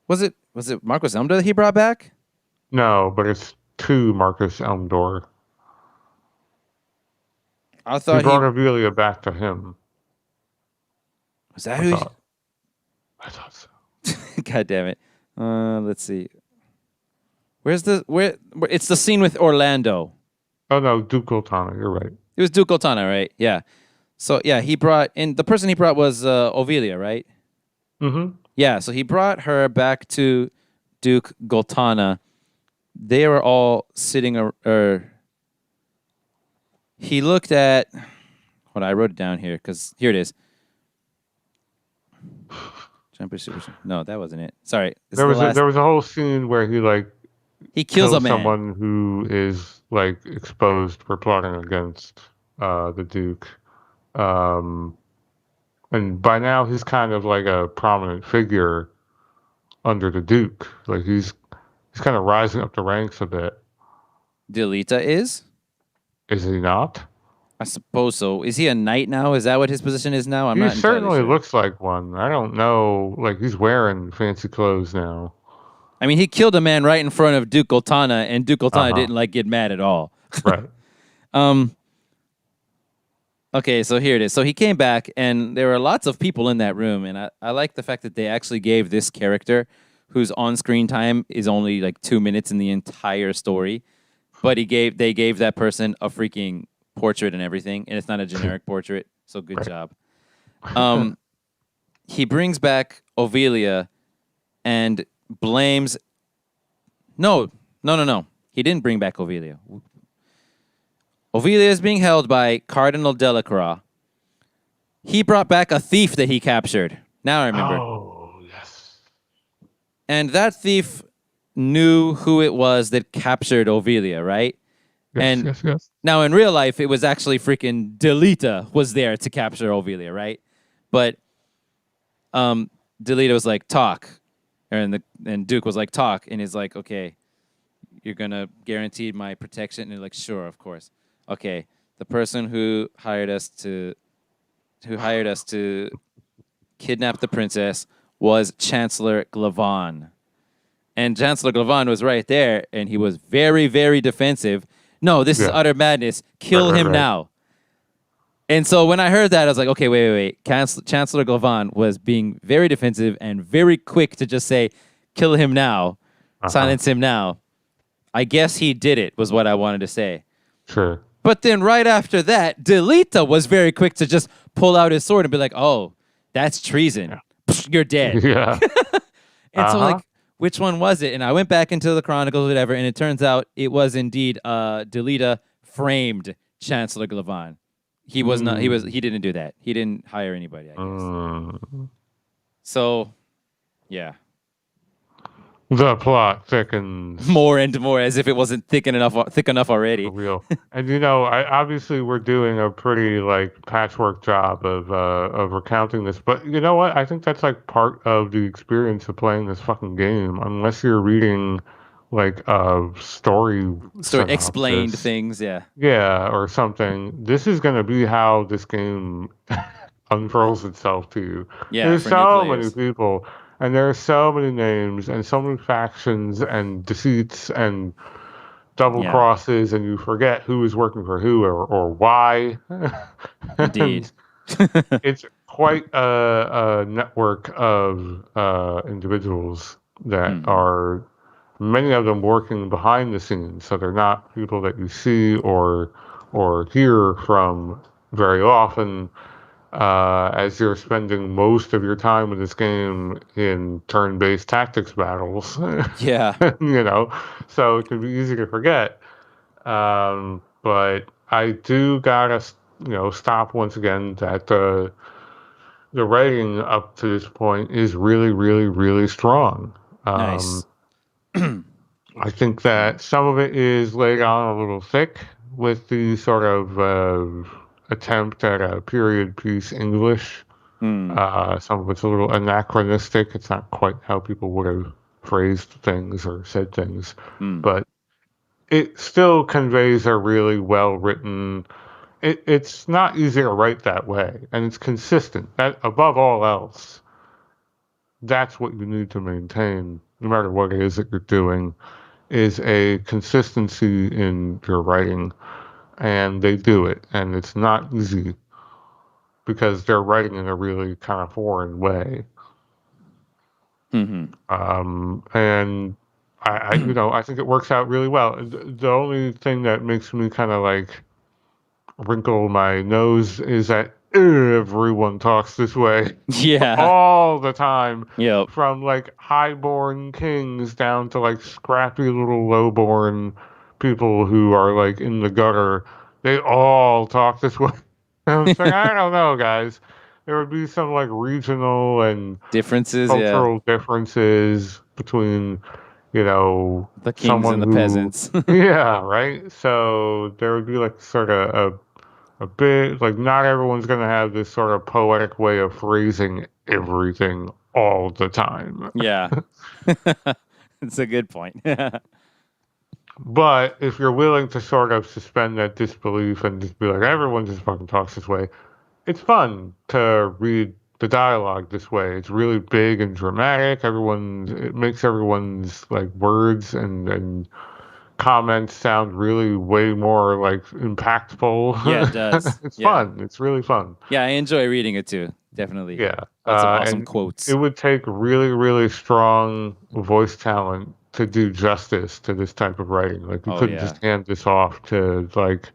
Was it Marcus Elmda that he brought back? No, but it's to Marcus Elmdor. I He thought he brought Amelia back to him. was that I who. thought. I thought so. God damn it. Let's see. Where? It's the scene with Orlando. Oh no, Duke Oltana. You're right. It was Duke Oltana, right? Yeah. So yeah, he brought in the person he brought was Ovelia, right? Mm-hmm. Yeah. So he brought her back to Duke Goltana. They were all sitting. He looked at. Hold on, I wrote it down here because here it is. Jumper Super. No, that wasn't it. Sorry. This is the last. There was a whole scene where he like He kills a kills man. someone who is like exposed for plotting against the Duke. Um, and by now he's kind of like a prominent figure under the Duke. Like he's kind of rising up the ranks a bit. Delita is? Is he not? I suppose so. Is he a knight now? Is that what his position is now? I'm He not entirely certainly sure. looks like one. I don't know. Like he's wearing fancy clothes now. I mean, he killed a man right in front of Duke Goltana, and Duke Uh Goltana huh. didn't like get mad at all. Right. Um. Okay, so here it is. So he came back, and there were lots of people in that room, and I like the fact that they actually gave this character, whose on-screen time is only like 2 minutes in the entire story, but they gave that person a freaking portrait and everything, and it's not a generic portrait. So good Right. job. Um, he brings back Ovelia and blames. No, no, no, no. He didn't bring back Ovelia. Ovelia is being held by Cardinal Delacroix. He brought back a thief that he captured. Now I remember. Oh yes. And that thief knew who it was that captured Ovelia, right? Yes. And Yes. Yes. now in real life, it was actually freaking Delita was there to capture Ovelia, right? But Delita was like, talk. And Duke was like, talk. And he's like, okay, you're going to guarantee my protection? And they're like, sure, of course. Okay, the person who hired us to kidnap the princess was Chancellor Glavon. And Chancellor Glavon was right there, and he was very, very defensive. No, this is Yeah. utter madness. Kill him Right. now. And so when I heard that, I was like, okay, wait. Chancellor Glavon was being very defensive and very quick to just say, kill him now, silence him now. I guess he did it, was what I wanted to say. Sure. But then right after that, Delita was very quick to just pull out his sword and be like, oh, that's treason. Yeah. Psh, you're dead. Yeah. And so, like, which one was it? And I went back into the chronicles, whatever, and it turns out it was indeed Delita framed Chancellor Glavon. He was not. He didn't do that. He didn't hire anybody, I guess. So, yeah. The plot thickens. More and more, as if it wasn't thick enough already. For real. And obviously we're doing a pretty like patchwork job of recounting this, but you know what? I think that's like part of the experience of playing this fucking game. Unless you're reading like a story Explained synopsis. things, yeah. Yeah, or something. This is gonna be how this game unfurls itself to you. Yeah, There's for new so many players. people, and there are so many names, and so many factions, and deceits, and double Yeah, crosses, and you forget who is working for who or why. indeed. And it's quite a network of individuals that are many of them working behind the scenes, so they're not people that you see or hear from very often, as you're spending most of your time in this game in turn-based tactics battles. Yeah. So it can be easy to forget. But I do gotta stop once again that the writing up to this point is really, really, really strong. Nice. I think that some of it is laid on a little thick with the sort of attempt at a period piece English. Some of it's a little anachronistic. It's not quite how people would have phrased things or said things, but it still conveys a really well written it's not easy to write that way, and it's consistent. That above all else, that's what you need to maintain, no matter what it is that you're doing, is a consistency in your writing, and they do it, and it's not easy because they're writing in a really kind of foreign way. Mm-hmm. And I think it works out really well. The only thing that makes me kind of like wrinkle my nose is that everyone talks this way Yeah. all the time, Yep. from like highborn kings down to like scrappy little lowborn people who are like in the gutter. They all talk this way. I was like, I don't know, guys. There would be some like regional and Differences, yeah. cultural differences between, The kings someone and the who, peasants. yeah, right. So there would be like sort of a bit like not everyone's going to have this sort of poetic way of phrasing everything all the time. Yeah. It's a good point. But if you're willing to sort of suspend that disbelief and just be like, everyone just fucking talks this way, it's fun to read the dialogue this way. It's really big and dramatic. It makes everyone's like words and comments sound really way more like impactful. Yeah, it does. It's Yeah. fun. It's really fun. Yeah, I enjoy reading it too. Definitely. Yeah. Lots of awesome And quotes. it would take really, really strong voice talent to do justice to this type of writing. Like you Oh couldn't yeah. just hand this off to like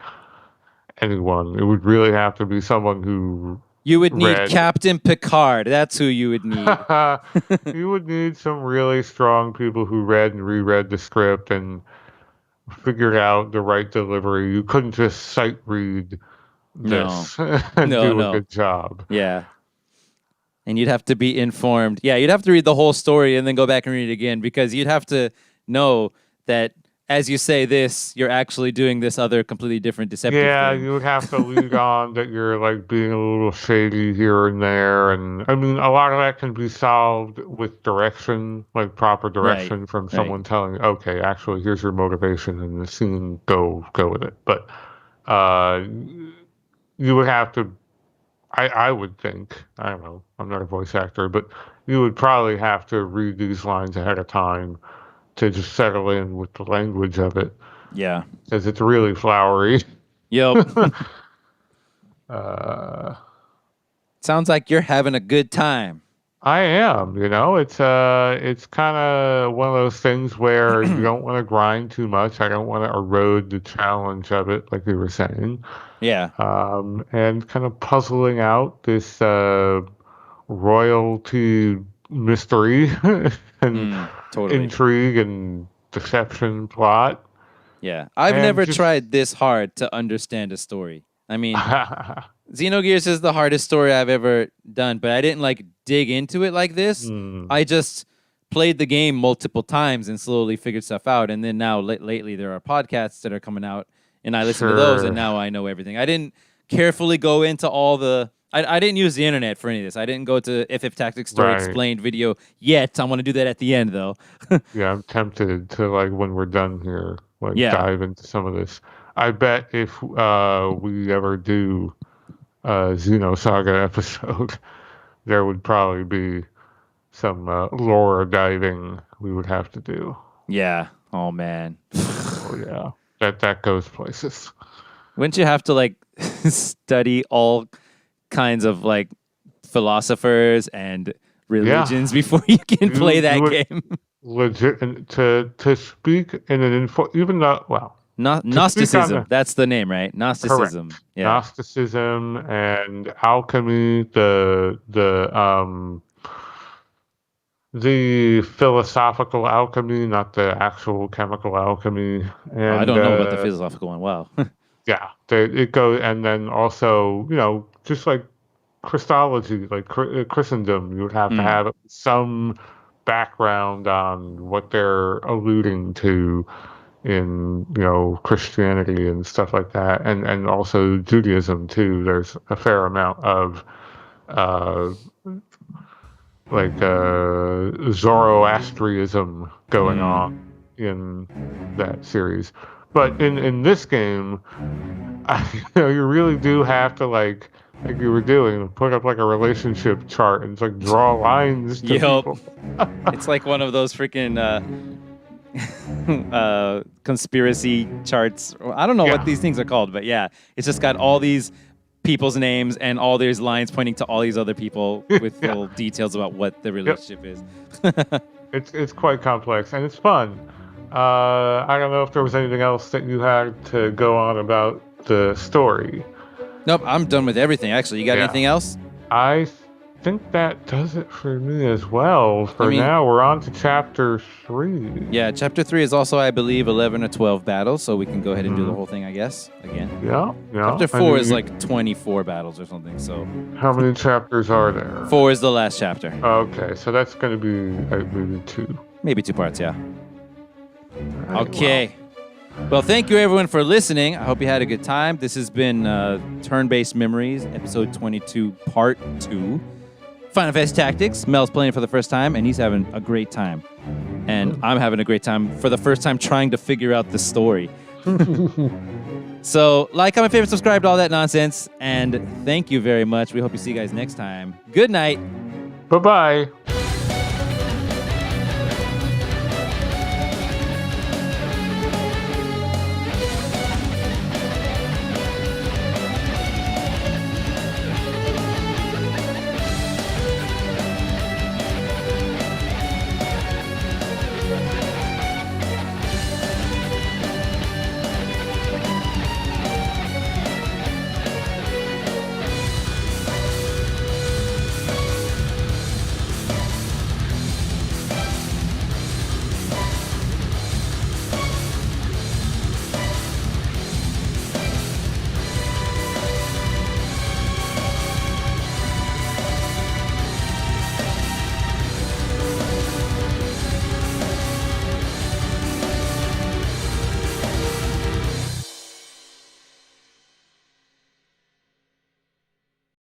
anyone. It would really have to be someone who You would need read. Captain Picard. That's who you would need. You would need some really strong people who read and reread the script and figured out the right delivery. You couldn't just sight read No. this and No, do a no. good job. Yeah. And you'd have to be informed. Yeah, you'd have to read the whole story and then go back and read it again because you'd have to know that as you say this, you're actually doing this other completely different deceptive Yeah, thing. you would have to lead on that you're like being a little shady here and there. And I mean, a lot of that can be solved with direction, like proper Right. direction from Right. someone telling, okay, actually, here's your motivation in the scene, go with it. But uh, you would have to, I would think, I don't know, I'm not a voice actor, but you would probably have to read these lines ahead of time to just settle in with the language of it Yeah. because it's really flowery. Yep. uh, Sounds like you're having a good time. I am, it's kind of one of those things where you don't want to grind too much. I don't want to erode the challenge of it, like we were saying. Yeah. And kind of puzzling out this royalty mystery and Totally. intrigue and deception plot. Yeah. I've And never just tried this hard to understand a story. I mean, Xenogears is the hardest story I've ever done, but I didn't like dig into it like this. I just played the game multiple times and slowly figured stuff out. And then now lately there are podcasts that are coming out and I listen to those and now I know everything. I didn't carefully go into all the I didn't use the internet for any of this. I didn't go to FF Tactics Story Right. Explained video yet. I want to do that at the end though. Yeah, I'm tempted to like when we're done here, like Yeah. dive into some of this. I bet if we ever do a Xenosaga episode, there would probably be some lore diving we would have to do. Yeah. Oh man. Oh yeah, that goes places. Wouldn't you have to like study all kinds of like philosophers and religions before you can play that game? Legit, and to speak in an even though Gnosticism. That's the name, right? Gnosticism. Correct. Yeah. Gnosticism and alchemy, the philosophical alchemy, not the actual chemical alchemy. And I don't know about the philosophical one. Wow. yeah, it goes, and then also, just like Christology, like Christendom, you would have to have some background on what they're alluding to in Christianity and stuff like that, and also Judaism too. There's a fair amount of Zoroastrianism going on in that series. But in this game, You really do have to like you were doing, put up like a relationship chart and it's like draw lines to Yup. people. It's like one of those freaking conspiracy charts. I don't know what these things are called, but yeah, it's just got all these people's names and all these lines pointing to all these other people with little details about what the relationship is. It's quite complex and it's fun. I don't know if there was anything else that you had to go on about the story. Nope, I'm done with everything. Actually, you got anything else? I think that does it for me as well. For now, we're on to chapter 3. Yeah, chapter 3 is also, I believe, 11 or 12 battles, so we can go ahead and do the whole thing, I guess, again. Yeah. Chapter 4 is like 24 battles or something, so... How many chapters are there? 4 is the last chapter. Okay, so that's going to be, I believe, 2. Maybe 2 parts, yeah. Right, Okay. Well, thank you, everyone, for listening. I hope you had a good time. This has been Turn-Based Memories, episode 22, part 2. Final Fantasy Tactics. Mel's playing for the first time, and he's having a great time. And I'm having a great time for the first time trying to figure out the story. So, like, comment, favorite, subscribe to all that nonsense. And thank you very much. We hope to see you guys next time. Good night. Bye-bye.